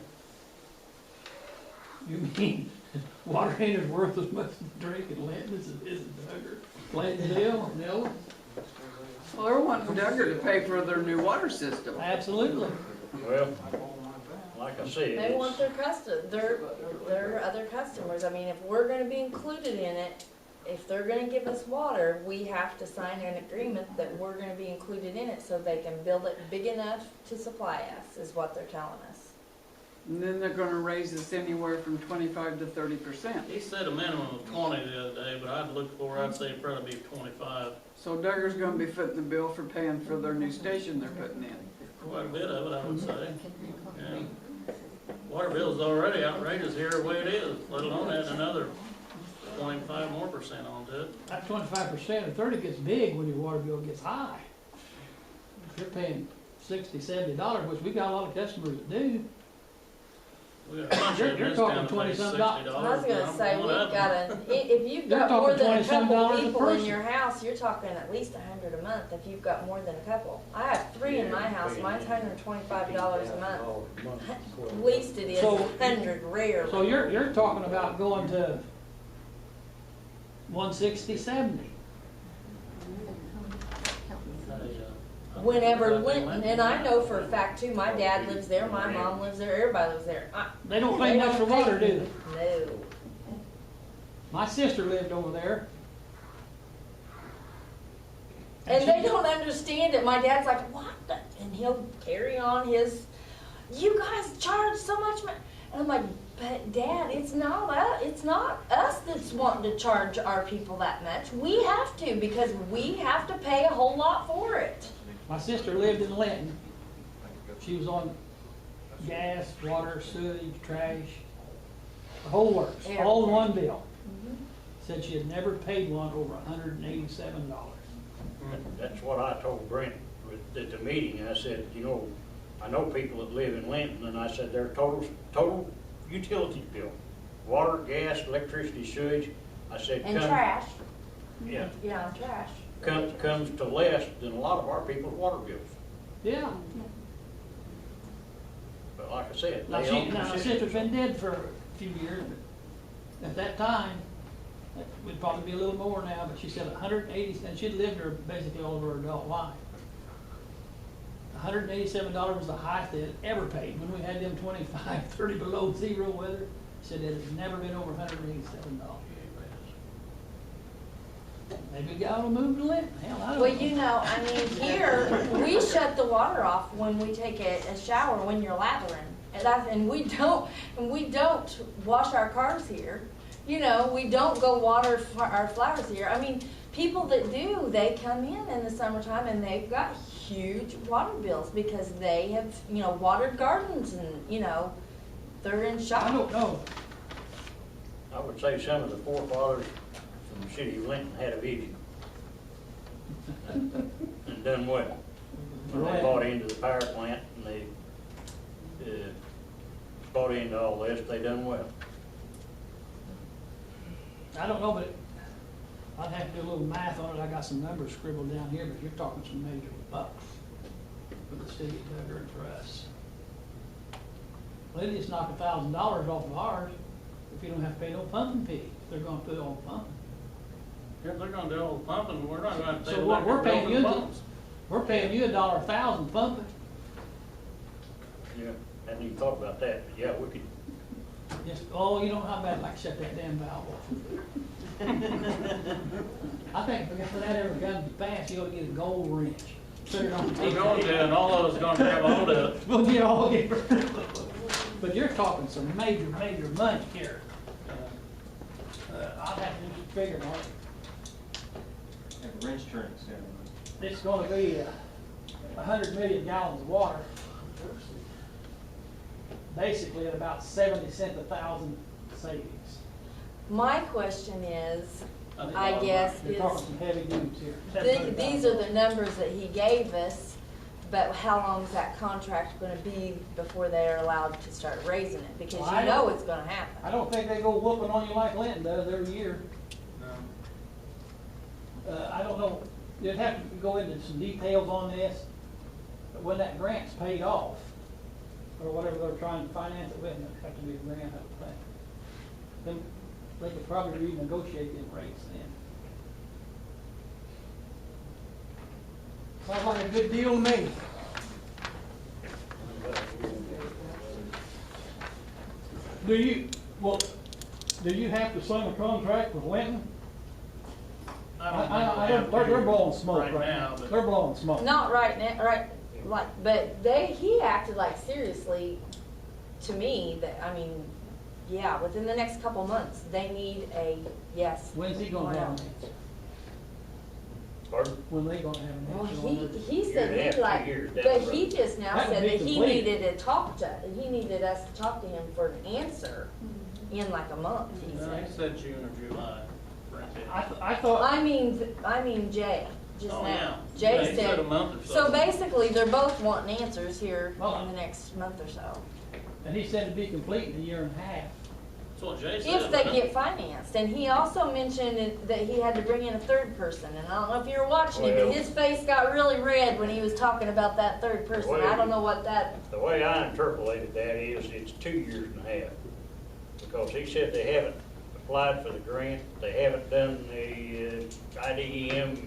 You mean water ain't as worth as much to drink in Linton as it is in Duggar? Plainville, no? Well, they're wanting Duggar to pay for their new water system. Absolutely. Well, like I said, They want it's, their other customers. I mean, if we're gonna be included in it, if they're gonna give us water, we have to sign an agreement that we're gonna be included in it so they can build it big enough to supply us, is what they're telling us. And then they're gonna raise us anywhere from 25 to 30%. He said a minimum of 20 the other day, but I'd look for, I'd say probably be 25. So Duggar's gonna be footing the bill for paying for their new station they're putting in. Quite a bit of it, I would say. Yeah. Water bill's already outrageous here the way it is, let alone adding another 25% more onto it. That 25% or 30 gets big when your water bill gets high. If you're paying $60, $70, which we got a lot of customers that do, We got a bunch You're of this talking down to pay $20-some. $60. I was gonna say, I'm we've one of got them. if you've You're got more talking than a $20-some couple a people in person. your house, you're talking at least $100 a month if you've got more than a couple. I have 3 in my house, mine's $125 a month. Least it is So- 100 rarely. so you're talking about going to 160, 70. Whenever Linton, and I know for a fact too, my dad lives there, my mom lives there, everybody lives there. They don't pay much for water, do they? No. My sister lived over there. And she- they don't understand it. My dad's like, what the? And he'll carry on his, you guys charge so much money. And I'm like, but Dad, it's not us that's wanting to charge our people that much. We have to, because we have to pay a whole lot for it. My sister lived in Linton. She was on gas, water, sewage, trash, the whole works, all in one bill. Said she had never paid one over $187. that's what I told Brent at the meeting. I said, you know, I know people that live in Linton, and I said their total utility bill, water, gas, electricity, sewage, I said. And trash. Yeah, Yeah, trash. comes to less than a lot of our people's water bills. Yeah. But like I said, Now, they own my the city. sister's been dead for a few years, but at that time, it would probably be a little more now, but she said 180, and she'd lived there basically all of her adult life. $187 was the highest they had ever paid. When we had them 25, 30 below zero weather, said it had never been over $187. Maybe we got to move to Linton. Hell, I don't know. Well, you know, I mean, here, we shut the water off when we take a shower when you're lathering. And we don't wash our cars here. You know, we don't go water our flowers here. I mean, people that do, they come in the summertime and they've got huge water bills because they have, you know, watered gardens and, you know, they're in shock. I don't know. I would say some of the forefathers from the city of Linton had a vision. And done well. When they bought into the power plant and they bought into all this, they done well. I don't know, but I'd have to do a little math on it. I got some numbers scribbled down here, but you're talking some major bucks for the city of Duggar and for us. Well, they just knocked $1,000 off of ours. if you don't have to pay no pumping fee, they're gonna put all the pumping. If they're gonna do all the pumping, we're not gonna pay So what we're electric paying bill you, for pumps. we're paying you $1,1,000 pumping. Yeah, hadn't even thought about that, but yeah, we could, Just, oh, you know how bad I'd like to shut that damn valve off. I think if that ever comes to pass, you ought to get a gold wrench. Put it on the We're going to, and all of us gonna grab a hold of it. We'll get all get. But you're talking some major, major money here. I'll have to do some figuring on it. Have a wrench turning soon. It's gonna be 100 million gallons of water. Basically at about 70 cents a thousand savings. My question is, think I all guess, You're is, talking some heavy dudes here. these are the numbers that he gave us, but how long is that contract gonna be before they're allowed to start raising it? Because Well, I you know don't- it's gonna happen. I don't think they go whooping on you like Linton does every year. No. I don't know, you'd have to go into some details on this, but when that grant's paid off, or whatever they're trying to finance it with, it'd have to be a grant, I would think. Then they could probably renegotiate them rates then. Sounds like a good deal to me. Do you have to sign a contract with Linton? I don't think we have They're to blowing smoke right now, but. They're blowing smoke. Not right now, right, like, but he acted like seriously to me that, I mean, yeah, within the next couple months, they need a yes. When's he gonna have an answer? pardon? When they gonna have an Well, answer on this? he said Year and a half, he'd like, 2 years down but the he road. just now That would said be that he complete. needed to talk to, he needed us to talk to him for an answer in like a month, he No, said. he said June or July. for instance. I thought, I mean Jay, just Oh, now. yeah. Jay Yeah, he said said, a month or so so. basically, they're both wanting answers here Well, in the next month or so. and he said it'd be complete in a year and a half. That's what Jay said. If they wasn't it? get financed, and he also mentioned that he had to bring in a third person, and I don't know if you were watching him, Well- but his face got really red when he was talking about that third person. I don't know what that, The way I interpolated that is, it's 2 years and a half. Because he said they haven't applied for the grant, they haven't done the IDEM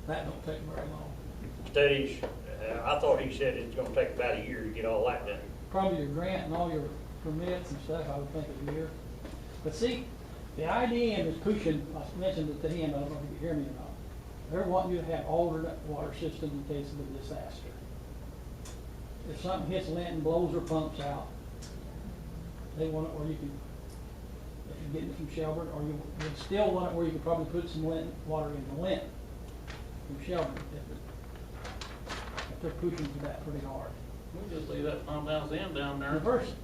That don't take very long. studies. I thought he said it's gonna take about a year to get all that done. Probably your grant and all your permits and stuff, I would think a year. But see, the IDM is pushing, I mentioned it to him, I don't know if you can hear me or not. They're wanting you to have alternate water system in case of a disaster. If something hits Linton, blows their pumps out, they want it where you can, if you're getting it from Shelburne, or you would still want it where you could probably put some Linton, water into Linton from Shelburne, if they're pushing for that pretty hard. We'll just leave that pump house in down there. Reverse it.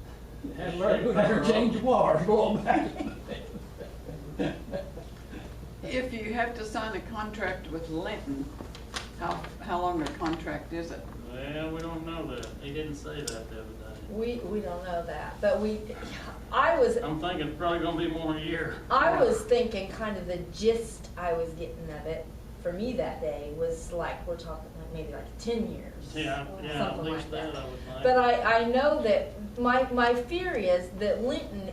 Have Larry go down there and change the water, blow them back. If you have to sign a contract with Linton, how long a contract is it? Well, we don't know that. He didn't say that the other day. we don't know that, but I'm thinking it's probably gonna be more than a year. I was thinking kind of the gist I was getting of it, for me that day, was like, we're talking like maybe like 10 years. Yeah, at something least like that, I would think. But I know that, my fear is that Linton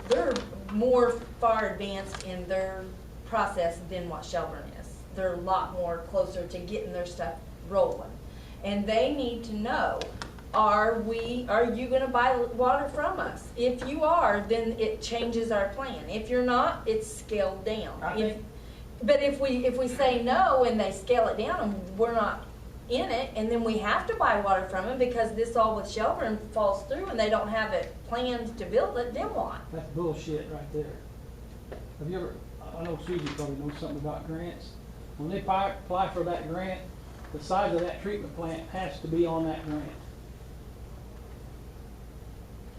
they're more far advanced in their process than what Shelburne is. They're a lot more closer to getting their stuff rolling. And they need to know, are you gonna buy water from us? If you are, then it changes our plan. If you're not, it's scaled down. I think- But if we say no and they scale it down and we're not in it, and then we have to buy water from them because this all with Shelburne falls through and they don't have it planned to build it, then what? That's bullshit right there. Have you ever, I know Susie probably knows something about grants. When they apply for that grant, the size of that treatment plant has to be on that grant.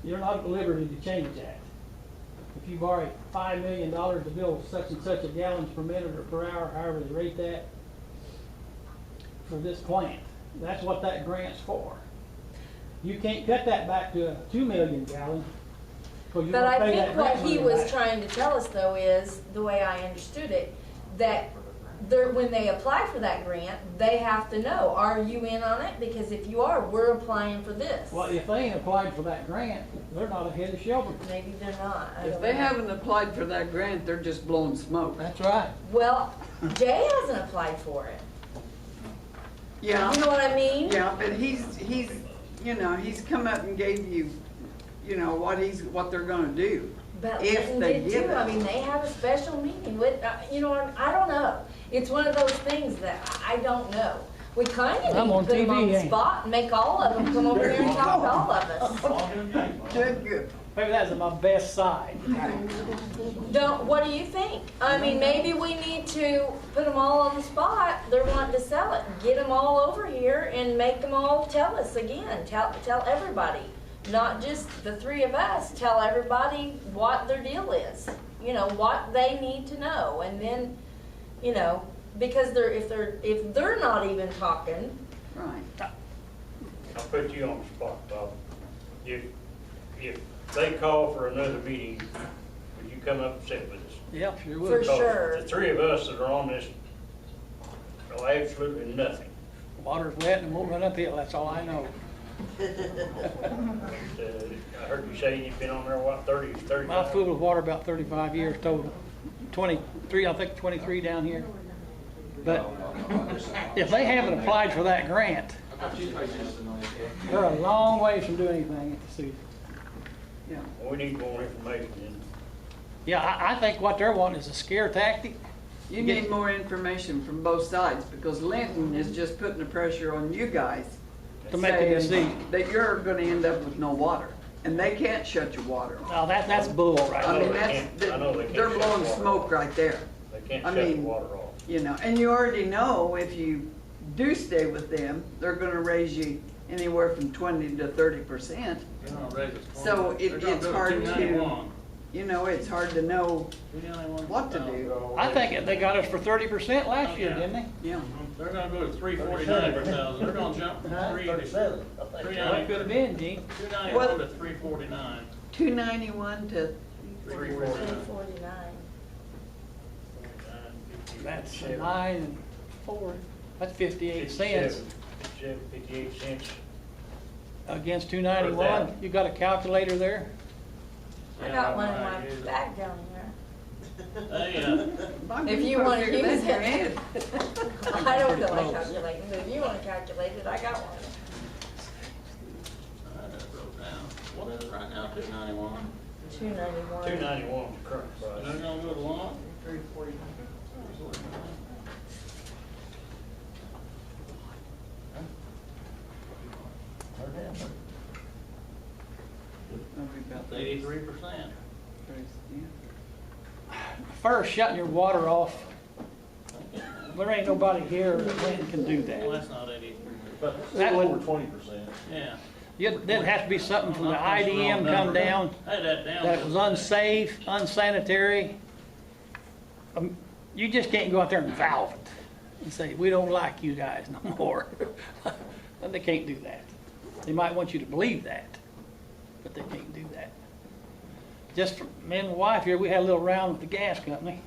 You're not at liberty to change that. If you borrow $5 million to build such and such a gallons per minute or per hour, however they rate that, for this plant, that's what that grant's for. You can't cut that back to 2 million gallons. 'Cause you're But gonna I pay that think what grant he money was back. trying to tell us though is, the way I understood it, that when they apply for that grant, they have to know, are you in on it? Because if you are, we're applying for this. Well, if they ain't applied for that grant, they're not ahead of Shelburne. Maybe they're not. I If don't they know. haven't applied for that grant, they're just blowing smoke. That's right. Well, Jay hasn't applied for it. Yeah. You know what I mean? Yeah, but he's, you know, he's come up and gave you, you know, what they're gonna do. But If Linton they did give too. it. I mean, they have a special meeting with, you know, I don't know. It's one of those things that I don't know. We kind of I'm need on to put them on TV, the ain't I? spot and make all of them come over here and talk to all of us. Good, good. Maybe that's my best side. What do you think? I mean, maybe we need to put them all on the spot. They're wanting to sell it. Get them all over here and make them all tell us again. Tell everybody. Not just the three of us. Tell everybody what their deal is. You know, what they need to know. And then, you know, because if they're not even talking, Right. I'll put you on the spot, Bob. If they call for another meeting, would you come up and sit with us? Yep, sure For would. Because sure. The three of us that are on this know absolutely nothing. Water's wet and it won't run uphill, that's all I know. I heard you say you've been on there, what, 35? I've fooled with water about 35 years total. 23, I think 23 down here. But if they haven't applied for that grant, they're a long ways from doing anything at the city. Yeah. We need more information then. Yeah, I think what they're wanting is a scare tactic. You need more information from both sides, because Linton is just putting the pressure on you guys. To make a saying decision. that you're gonna end up with no water, and they can't shut your water off. Now, that's bull right I there. mean, they that's, can't- I know they can't they're shut blowing the water smoke off. right there, They can't I shut the mean- water off. you know, and you already know if you do stay with them, they're gonna raise you anywhere from 20 to 30%. They're gonna raise it 20. So They're gonna it's go hard to, 291. you know, it's hard to know 291 what to per do. thousand. I think they got us for 30% last year, didn't they? Yeah. They're gonna go to 349 per thousand. They're gonna jump from 37, I think. Well, it could have been, Gene. 291 to 349. 291 to, 349. 49. That's 9 and 4. That's 58 cents 58 cents. against 291. You got a calculator there? I got one in my bag down here. Hey, If you wanna figure use that in your it. head. I don't feel like calculating, but if you wanna calculate it, I got one. I just wrote down. What is it right now, 291? 291. 291 is the current price. They're gonna go to long? That's 83%. First, shutting your water off. There ain't nobody here that Linton can do Well, that. that's not 83. But That would- over 20%. Yeah. There'd have to be something from the IDM come down I had that down. that was unsafe, unsanitary. You just can't go out there and valve it and say, we don't like you guys no more. They can't do that. They might want you to believe that, but they can't do that. Just for me and my wife here, we had a little round with the gas company.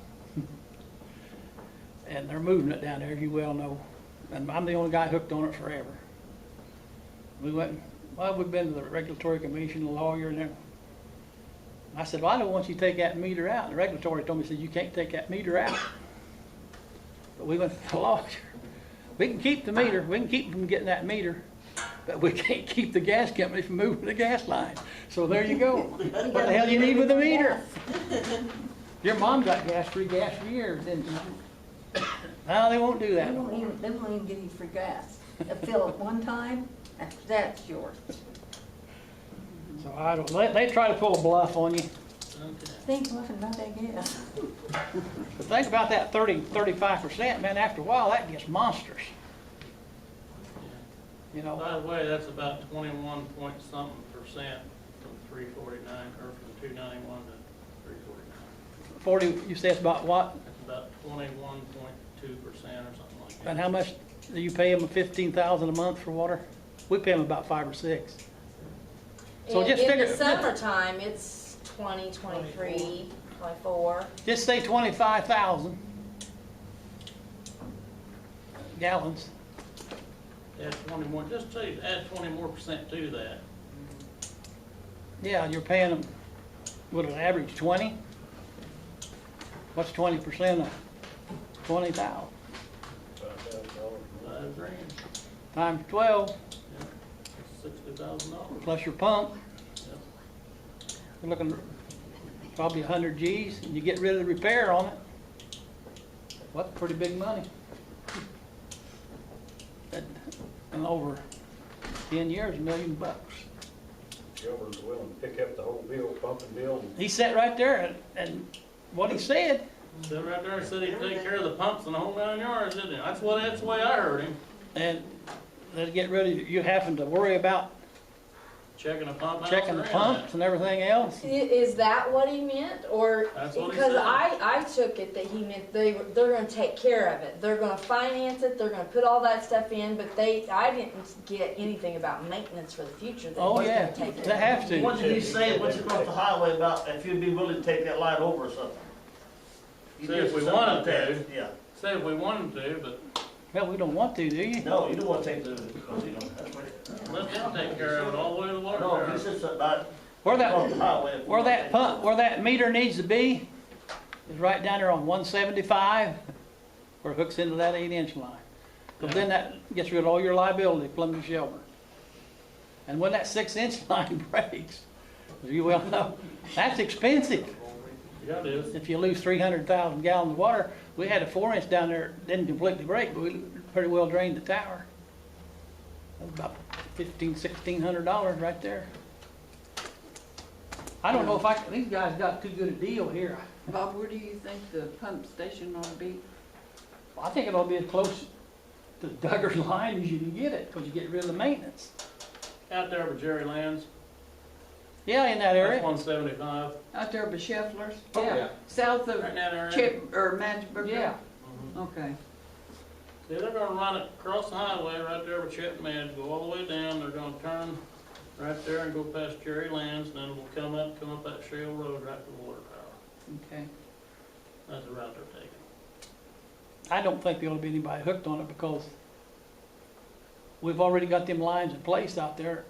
And they're moving it down there, you well know. And I'm the only guy hooked on it forever. We went, well, we've been to the regulatory commission, the lawyer, and everything. I said, well, I don't want you to take that meter out. And the regulatory told me, said, you can't take that meter out. But we went to the lawyer. We can keep the meter, we can keep them from getting that meter, but we can't keep the gas company from moving the gas line. So there you go. What the hell do you need with a meter? Your mom got free gas for years, didn't you? No, they won't do that. They won't even give you free gas. They'll fill it one time, that's yours. So I don't, they try to pull a bluff on you. Think nothing about that gas. But think about that 35%, man, after a while, that gets monsters. You know, By the way, that's about 21 point something percent from 349, or from 291 to 349. 40, you say it's about what? That's about 21.2% or something like that. And how much do you pay them, 15,000 a month for water? We pay them about 5 or 6. So just In figure, the summertime, it's 20, 23, 24. just say 25,000. gallons. Add 20 more, just say, add 20 more % to that. Yeah, you're paying them, what, an average 20? What's 20% of 20,000? $5,000. Times 12, $60,000. plus your pump, Yep. you're looking probably 100 Gs, and you get rid of the repair on it. Well, that's pretty big money. And over 10 years, $1 million. Shelburne's willing to pick up the whole bill, pumping bill, and He sat right there, and what he said, Stood right there and said he'd take care of the pumps in the whole 9 yards, didn't he? That's the way I heard him. and they'd get rid of you having to worry about Checking the pump out. checking the pumps and everything else. Is that what he meant, or, That's what he because said. I took it that he meant they're gonna take care of it. They're gonna finance it, they're gonna put all that stuff in, but I didn't get anything about maintenance for the future that Oh, he's yeah, gonna take care they of. have to. What did he say, once you cross the highway, about if you'd be willing to take that line over or something? You Say did if we something wanted like that. to. Yeah. Say if we wanted to, but Well, we don't want to, do you? No, you don't want to take the, because you know, that's what. let them take care of it all the way to the water No, he tower. said something about Where across the that, highway. where that pump, where that meter needs to be, is right down there on 175, where it hooks into that 8-inch line. Because then that gets rid of all your liability, Plymouth Shelburne. And when that 6-inch line breaks, as you well know, that's expensive. Yeah, it is. If you lose 300,000 gallons of water, we had a 4-inch down there, didn't completely break, but we pretty well drained the tower. That was about $1,600 right there. I don't know if these guys got too good a deal here. Bob, where do you think the pump station ought to be? I think it ought to be as close to Duggar's line as you can get it, because you get rid of the maintenance. Out there with Jerry Lands, Yeah, in that that's area. 175. Out there by Scheffler's? Yeah. South of Right in that area. Chip, or Mansburg? Yeah. Okay. See, they're gonna run it across the highway right there with Chet Meds, go all the way down, they're gonna turn right there and go past Jerry Lands, and then we'll come up that shale road right to the water tower. Okay. That's the route they're taking. I don't think there ought to be anybody hooked on it, because we've already got them lines in place out there,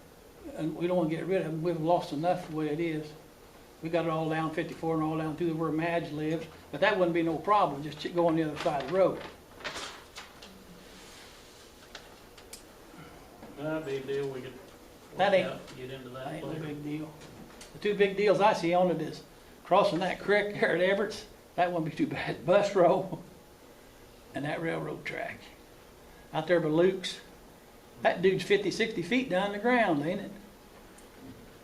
and we don't want to get rid of them. We've lost enough the way it is. We got it all down 54 and all down through where Madge lives, but that wouldn't be no problem, just go on the other side of the road. That'd be a deal we could That work ain't- out, get into That that ain't no later. big deal. The two big deals I see on it is crossing that creek there at Everett's, that wouldn't be too bad, bus row, and that railroad track. Out there by Luke's, that dude's 50, 60 feet down the ground, ain't it?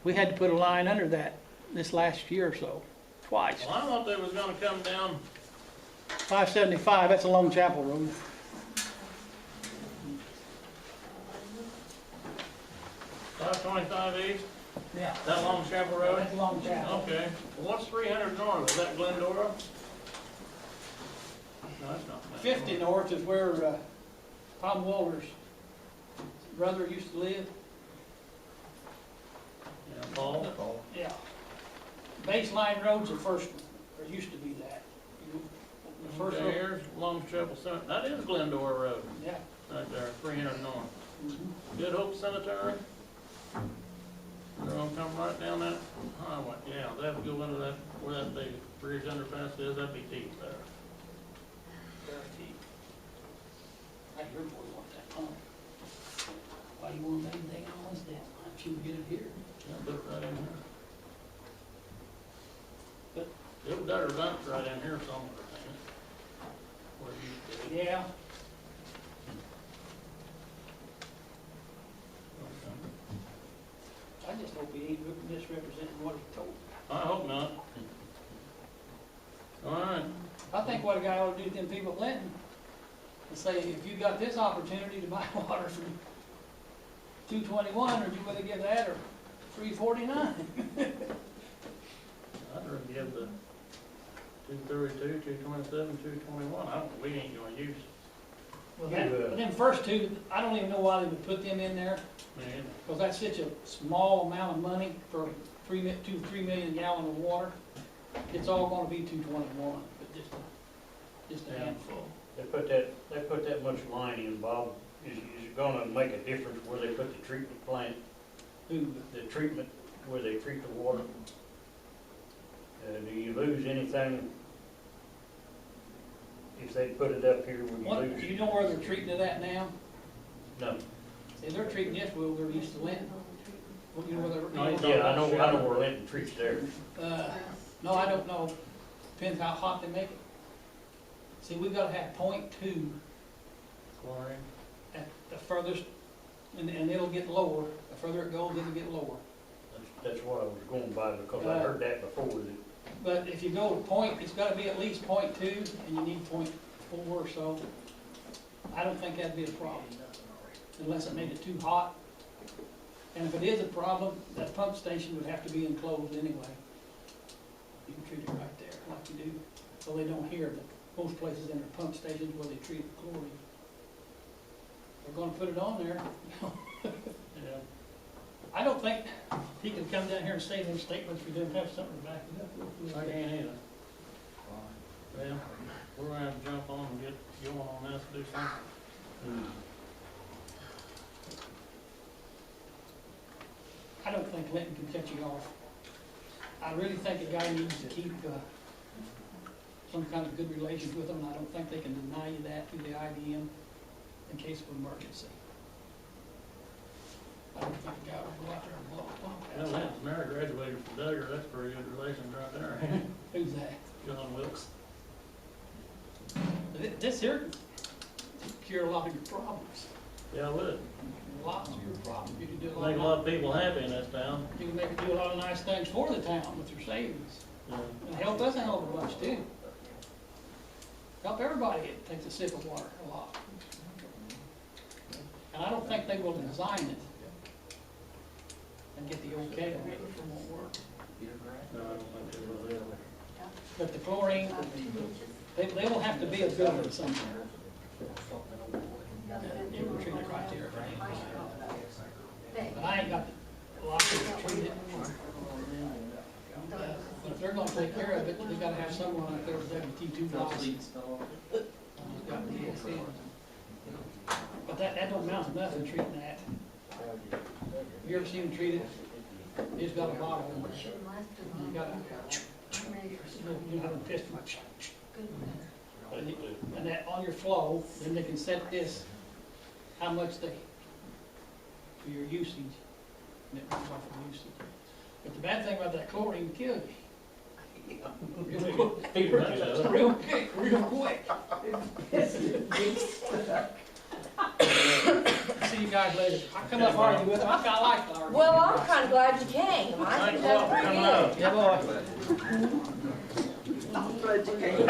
We had to put a line under that this last year or so, twice. Well, I thought they was gonna come down, 575, that's a Long Chapel Road. 525 east, Yeah. that Long Chapel Road? That's Long Chapel. Okay, well, what's 300 north, is that Glendora? No, that's not. Glendora. 50 north is where Tom Waller's brother used to live. Yeah, Paul? Yeah. Baseline Road's the first one, or used to be that. The first Okay, road. here's Long Chapel Cemetery, that is Glendora Road, Yeah. right there, 300 north. Mhm. Good Hope Cemetery. They're gonna come right down that highway, yeah, they'll go into that, where that big bridge underpass is, that'd be Teats there. I heard boy want that pump. Why you want anything on this damn line, if you can get it here? Yeah, put it right in here. But- The old Duggar Bunk's right in here somewhere, ain't it? Where it used to be. Yeah. I just hope he ain't misrepresenting what he told. I hope not. All right, I think what a guy ought to do to them people at Linton, is say, if you got this opportunity to buy water from 221, or you whether give that or 349. I'd rather give the 232, 227, 221, we ain't gonna use, Well, them first two, I don't even know why they would put them in there, man. because that's such a small amount of money for 3 million gallon of water. It's all gonna be 221, but just a Yeah. handful. They put that much line in, Bob. Is it gonna make a difference where they put the treatment plant, Who, the treatment, where they treat the water? Do you lose anything if they put it up here, will you what, lose? do you know where they're treating it at now? No. See, they're treating this where they're used to Linton. Well, you know where No, they're, Yeah, I know where Linton treats theirs. no, I don't know. Depends how hot they make it. See, we've gotta have .2 Chlorine. at the furthest, and it'll get lower. The further it goes, it'll get lower. That's what I was going by, because I heard that before, that But if you go to point, it's gotta be at least .2, and you need .4 or so. I don't think that'd be a problem, unless it made it too hot. And if it is a problem, that pump station would have to be enclosed anyway. You can treat it right there, like you do, so they don't hear that most places in their pump stations where they treat the chlorine. They're gonna put it on there. Yeah. I don't think he can come down here and say them statements if he doesn't have something to back it up. I can't either. Well, we're gonna have to jump on and get going on this, do something. I don't think Linton can cut you off. I really think a guy needs to keep some kind of good relations with them, and I don't think they can deny you that through the IBM in case of emergency. I don't think a guy will go out there and blow a pump. Well, Lance Mary graduated from Duggar, that's pretty good relations right there. Who's that? John Wilkes. This here can cure a lot of your problems. Yeah, I would. Lots of your problems. You can do Make a lot of people happy in this town. You can make it do a lot of nice things for the town with your savings. Yeah. And help us a hell of a bunch too. Help everybody that takes a sip of water a lot. And I don't think they will design it and get the okay on it if it won't work. No, I don't think they will. But the chlorine, they will have to be a building somewhere. You can treat it right there. But I ain't got a lot to treat it. But if they're gonna take care of it, they gotta have someone out there with WT2 license. But that don't amount to nothing treating that. You ever seen them treat it? It's got a bottle in it. You got you know, piston. And that on your flow, then they can set this, how much they, for your usage, and it comes off of usage. But the bad thing about that chlorine will kill you. Real quick, real quick. See you guys later. I come up argue with them, I kinda like to argue. Well, I'm kinda glad you came. I think that's pretty good. Yeah, boy. I'm glad you came.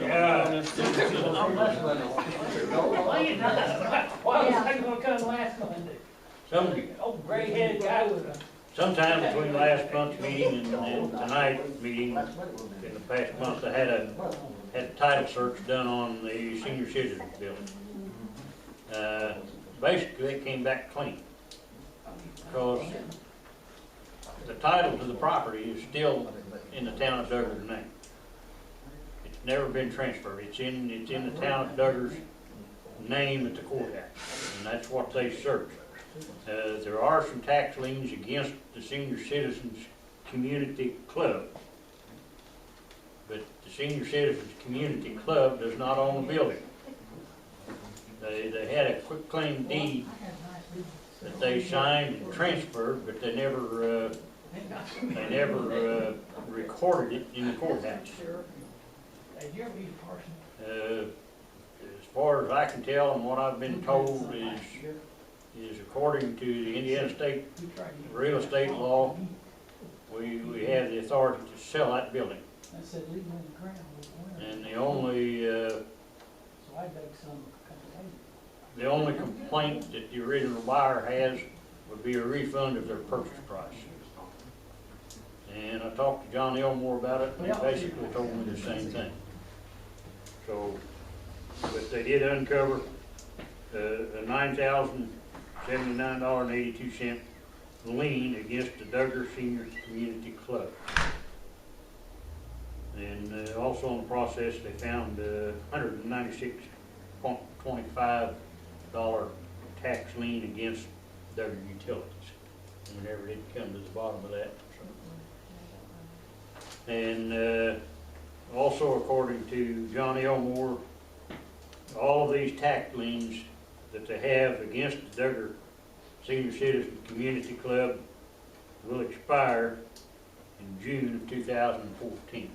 Yeah. Why was I gonna come last Monday? Old gray-headed guy with a... Sometime between last month's meeting and tonight's meeting, in the past month, I had a title search done on the senior citizens building. Basically, it came back clean, because the title to the property is still in the town of Duggar's name. It's never been transferred. It's in the town of Duggar's name at the courthouse, and that's what they searched. There are some tax liens against the Senior Citizens Community Club, but the Senior Citizens Community Club does not own the building. They had a quitclaim deed that they signed and transferred, but they never recorded it in the courthouse. As far as I can tell, and what I've been told is according to the Indiana State real estate law, we have the authority to sell that building. And the only complaint that the original buyer has would be a refund of their purchase price. And I talked to John Elmore about it, and he basically told me the same thing. So, but they did uncover a $9,079.82 lien against the Duggar Senior Community Club. And also in the process, they found $196.25 tax lien against their utilities. And we never did come to the bottom of that. And also according to John Elmore, all of these tax liens that they have against the Duggar Senior Citizen Community Club will expire in June of 2014.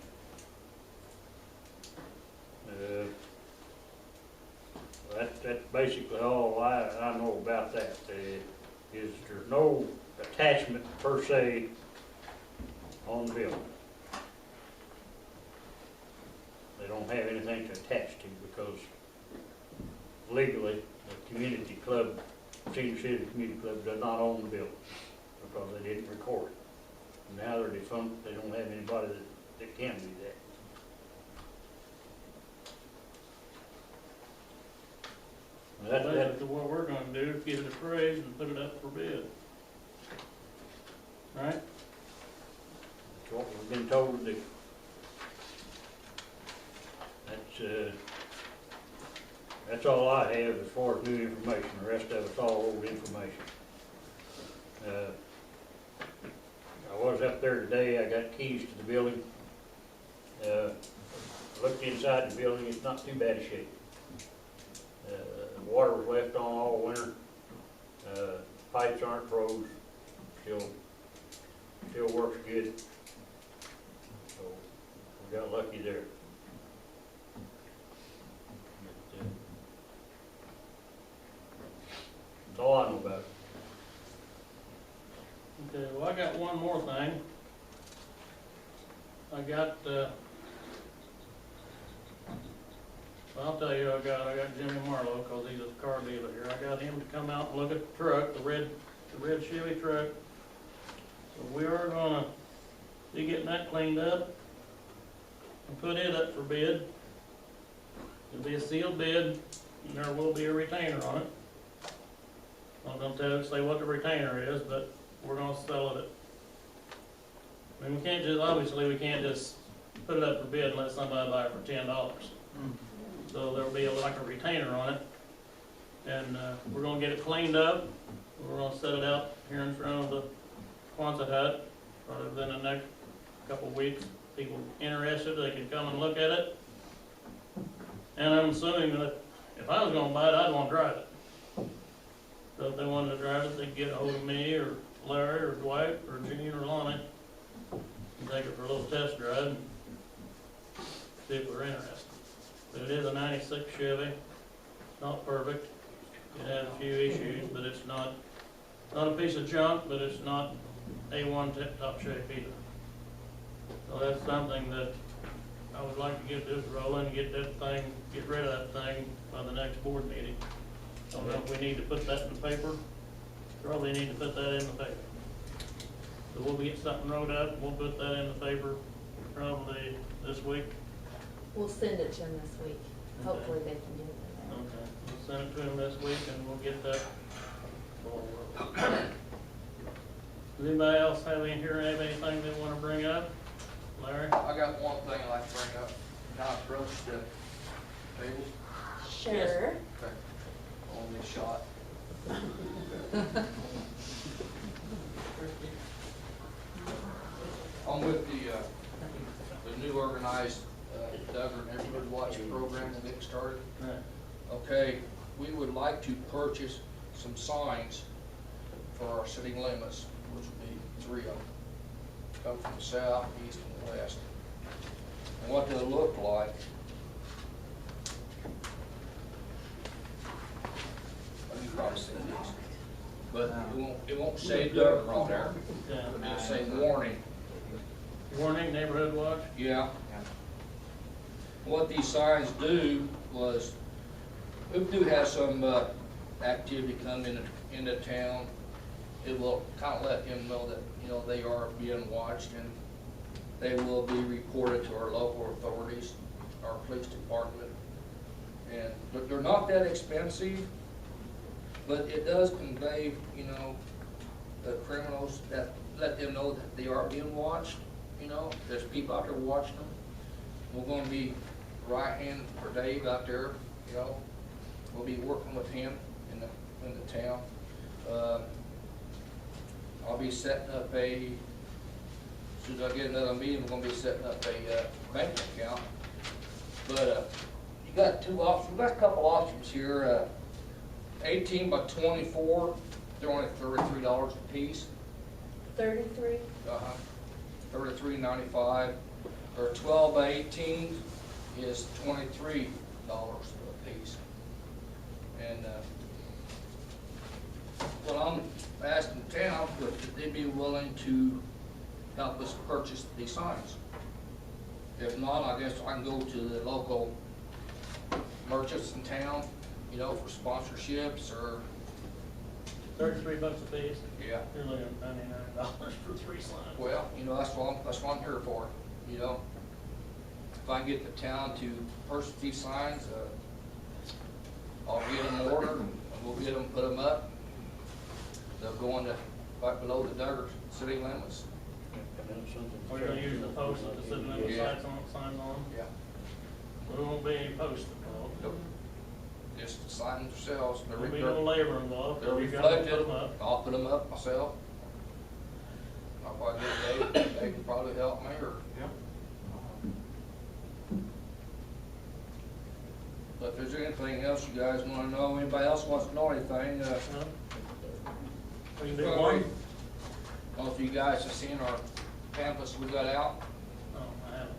That's basically all I know about that. Is there's no attachment per se on the building. They don't have anything to attach to because legally the community club, Senior Citizen Community Club, does not own the building because they didn't record it. Now they're defunct, they don't have anybody that can do that. Basically, what we're gonna do is get it appraised and put it up for bid. Right? That's what we've been told to do. That's all I have as far as new information. The rest of it's all old information. I was up there today. I got keys to the building. Looked inside the building. It's not too bad a shape. The water was left on all winter. Pipes aren't froze. Still works good. So we got lucky there. That's all I know about it. Okay, well, I got one more thing. I got, I'll tell you, I got Jimmy Marlowe, cause he's a car dealer here. I got him to come out and look at the truck, the red Chevy truck. So we are gonna be getting that cleaned up and put it up for bid. It'll be a sealed bid, and there will be a retainer on it. I'm not gonna say what the retainer is, but we're gonna sell it. I mean, obviously we can't just put it up for bid and let somebody buy it for $10. So there'll be like a retainer on it. And we're gonna get it cleaned up. We're gonna set it out here in front of the Quonset hut, probably within the next couple of weeks. People interested, they can come and look at it. And I'm assuming that if I was gonna buy it, I'd wanna drive it. So if they wanted to drive it, they'd get a hold of me or Larry or Dwight or Gene or Lonnie and take it for a little test drive and see if we're interested. But it is a '96 Chevy. It's not perfect. It has a few issues, but it's not a piece of junk, but it's not A1 tip-top shape either. So that's something that I would like to get this rolling, get rid of that thing by the next board meeting. I don't know if we need to put that in the paper. Probably need to put that in the paper. So we'll get something wrote up, we'll put that in the paper probably this week. We'll send it to them this week. Hopefully they can get it. Okay, we'll send it to them this week and we'll get that. Does anybody else have anything they want to bring up? Larry? I got one thing I'd like to bring up. Can I approach the table? Sure. Okay. Only shot. I'm with the new organized Duggar Neighborhood Watch program that Nick started. Right. Okay, we would like to purchase some signs for our city limits, which would be 3 of them. Come from the south, east, and west. And what they'll look like. You probably seen these, but it won't say Duggar on there. It'll say warning. Warning, neighborhood watch? Yeah. What these signs do was, we do have some activity come into town. It will kind of let him know that, they are being watched, and they will be reported to our local authorities, our police department. And they're not that expensive, but it does convey, the criminals, that let them know that they are being watched. There's people out there watching them. we're gonna be right hand for Dave out there, you know. We'll be working with him in the town. I'll be setting up as soon as I get another meeting, we're gonna be setting up a bank account. But, you got two options, we got a couple options here, 18 by 24, they're only $33 a piece. 33? Uh-huh, $33.95, or 12 by 18 is $23 a piece. And, well, I'm asking town, would they be willing to help us purchase these signs? If not, I guess I can go to the local merchants in town, you know, for sponsorships or, 33 bucks a piece. yeah. You're looking at $99 for 3 signs. Well, you know, that's what I'm here for, you know. If I can get the town to purchase these signs, I'll get them ordered and we'll get them, put them up. They'll go on right below the Duggar city limits. We're gonna use the posts that the city limit Yeah. signs on. Yeah. There won't be any posted, though. Nope. Just the signs themselves. There'll be no labor involved. They're You gotta put reflected. them up. I'll put them up myself. I'll probably get Dave, Dave can probably help me or. But if there's anything else you guys wanna know, anybody else wants to know anything, No? We can do Well, one? I don't know if you guys have seen our pamphlets we got out. Oh, I haven't.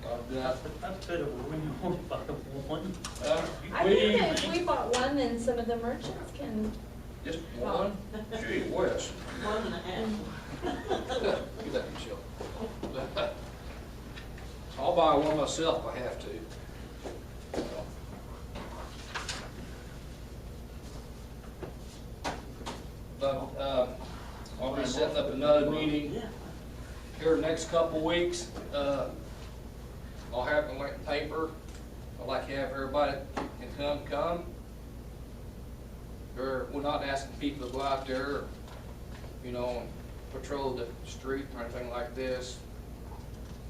I've got, That's pitiful. We can only buy one. I think that if we bought one, then some of the merchants can, just one, gee whiz. One and a half. Give that to Michelle. I'll buy one myself if I have to. But, I'll be setting up another meeting here the next couple weeks. I'll have the link paper. I'd like to have everybody that can come. We're not asking people to go out there, you know, and patrol the street or anything like this,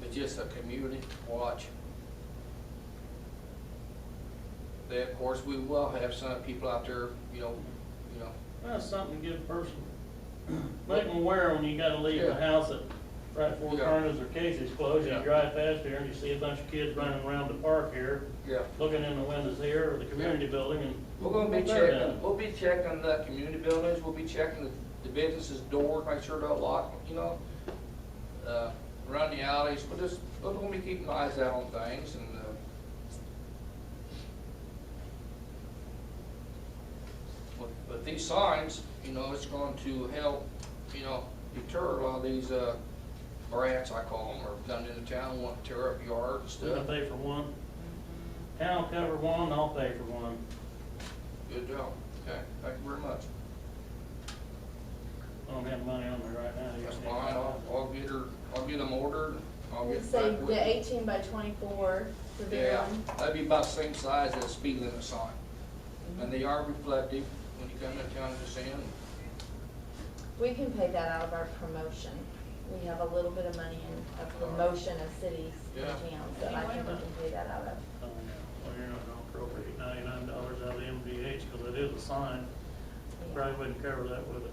but just a community watch. Then, of course, we will have some people out there, you know. That's something to give a person. Make them aware when you gotta leave the Yeah. house at right before Yeah. Furnace or Casey's closed. You Yeah. drive past here and you see a bunch of kids running around the park here, Yeah. looking in the windows here or the community building and. We're gonna be They're checking, done. we'll be checking the community buildings, we'll be checking the businesses' doors, make sure they're locked, you know. Around the alleys, we're gonna be keeping eyes out on things and, with these signs, you know, it's going to help, you know, deter a lot of these, brats, I call them, or coming into town, want to tear up yards and We're gonna stuff. pay for one. Town will cover one, I'll pay for one. Good job, okay, thank you very much. I don't have money on me right now. You That's got fine, any? I'll get them ordered, I'll we'll get say back with the you. 18 by 24 for the Yeah, one. that'd be about the same size as a speed limit sign. And they are reflective when you come into town to see them. We can pay that out of our promotion. We have a little bit of money in a promotion of cities and Yeah. towns that I think we can pay that out of. Oh, yeah. Well, you're not gonna appropriate $99 out of the MVH because it is a sign. Probably wouldn't cover that with it.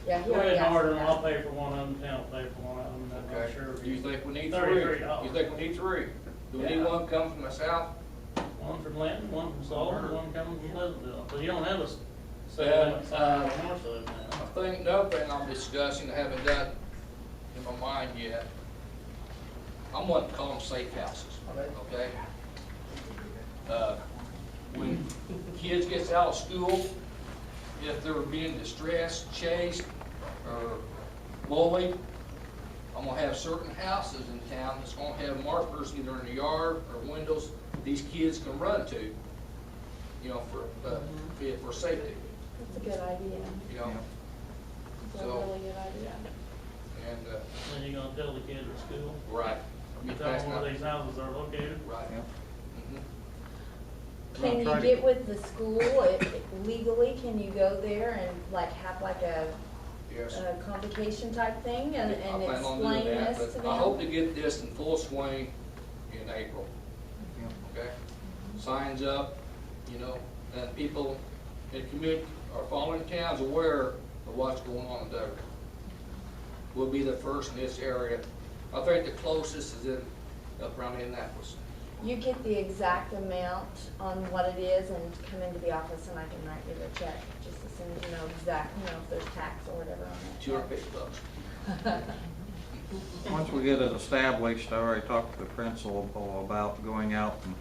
Yeah, he Go already ahead and asked order for them, that. I'll pay for one of them, town will pay for one of them, I'm not Okay. sure. Do you think we need three? $33. You think we need three? Do we need Yeah. one come from the south? One from Linton, one from Sullivan, one coming from Pleasantville, but you don't have a Yeah, sign north of it now. I think another thing I'm discussing, I haven't done in my mind yet, I'm wanting to call them safe houses, okay? When kids gets out of school, if they're being distressed, chased, or bullied, I'm gonna have certain houses in town that's gonna have markers either in the yard or windows these kids can run to, you know, for safety, That's a good idea. you know? That's a So- really good idea. And, Then you're gonna tell the kids at school, right. you tell them where these houses are located. Right. Can you get with the school legally? Can you go there and like have like a Yes. convocation type thing and I plan on doing explain that, this to but them? I hope to get this in full swing in April. Okay? Signs up, you know, and people in the community or following towns aware of what's going on in Dover. We'll be the first in this area. I think the closest is up around Indianapolis. You get the exact amount on what it is and come into the office and I can write you the check, just as soon as you know exact, you know, if there's tax or whatever on that. $250. Once we get it established, I already talked to the principal about going out and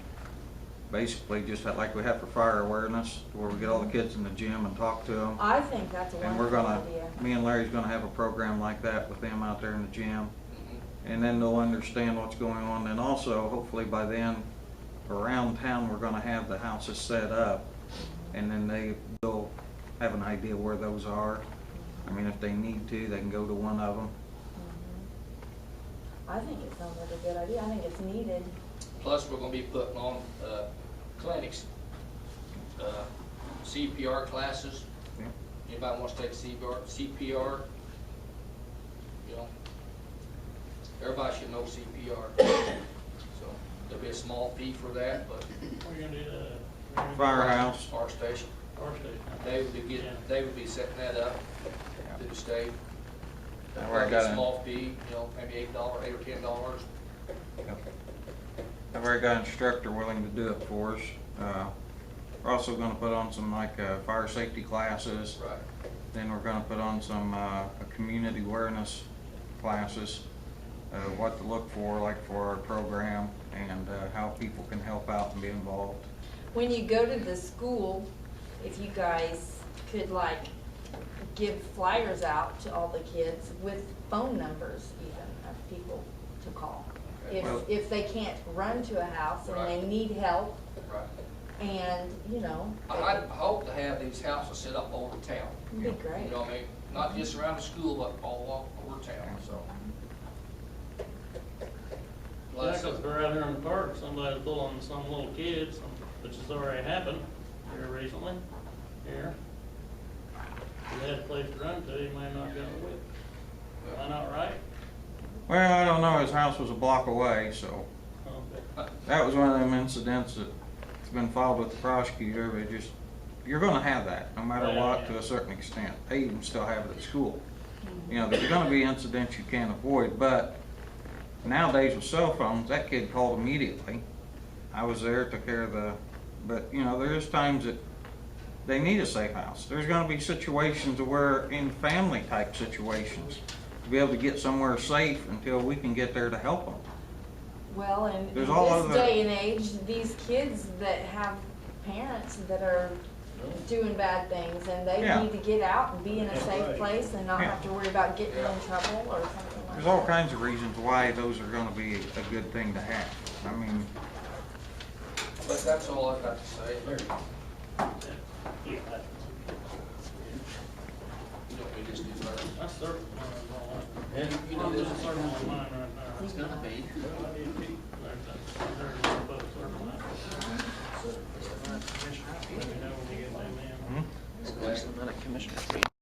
basically just like we have for fire awareness, where we get all the kids in the gym and talk to them. I think that's a And we're wonderful gonna, idea. me and Larry's gonna have a program like that with them out there in the gym. And then they'll understand what's going on. And also, hopefully by then, around town, we're gonna have the houses set up. And then they'll have an idea where those are. I mean, if they need to, they can go to one of them. I think it sounds like a good idea. I think it's needed. Plus, we're gonna be putting on, clinics, CPR classes. Yeah. Anybody wants to take CPR, you know, everybody should know CPR. So, there'll be a small fee for that, but We're gonna do that. Firehouse. our station, Our station. they would be setting that up to the state. I've already Probably a got small fee, you know, maybe $8 or $10. I've already got an instructor willing to do it for us. We're also gonna put on some fire safety classes. Right. Then we're gonna put on some community awareness classes, what to look for, like for our program, and how people can help out and be involved. When you go to the school, if you guys could like give flyers out to all the kids with phone numbers even of people to call. If they can't run to a house and they Right. need help Right. and, you know. I hope to have these houses set up over town. It'd be great. You know what I mean? Not just around the school, but all over town, so. Yeah, 'cause we're out here in the park, somebody's pulling some little kids, which has already happened here recently, here. If you had a place to run to, you might not go with. Am I not right? Well, I don't know, his house was a block away, so Okay. that was one of them incidents that's been filed with the prosecutor, but you're gonna have that, no matter what, to a certain extent. They even still have it at school. You know, there's gonna be incidents you can't avoid, but nowadays with cell phones, that kid called immediately. I was there, took care of but you know, there's times that they need a safe house. There's gonna be situations where, in family type situations, to be able to get somewhere safe until we can get there to help them. Well, and in There's all this other- day and age, these kids that have parents that are doing bad things and they Yeah. need to get out and be in a safe right. place and not Yeah. have to worry about getting in trouble or something like There's that. all kinds of reasons why those are gonna be a good thing to have. I mean, But that's all I've got to say. Yeah, You don't need to just do that. that's certain. And you know, I'm this just is, circling on mine right now. it's gonna be. There's a circle on that.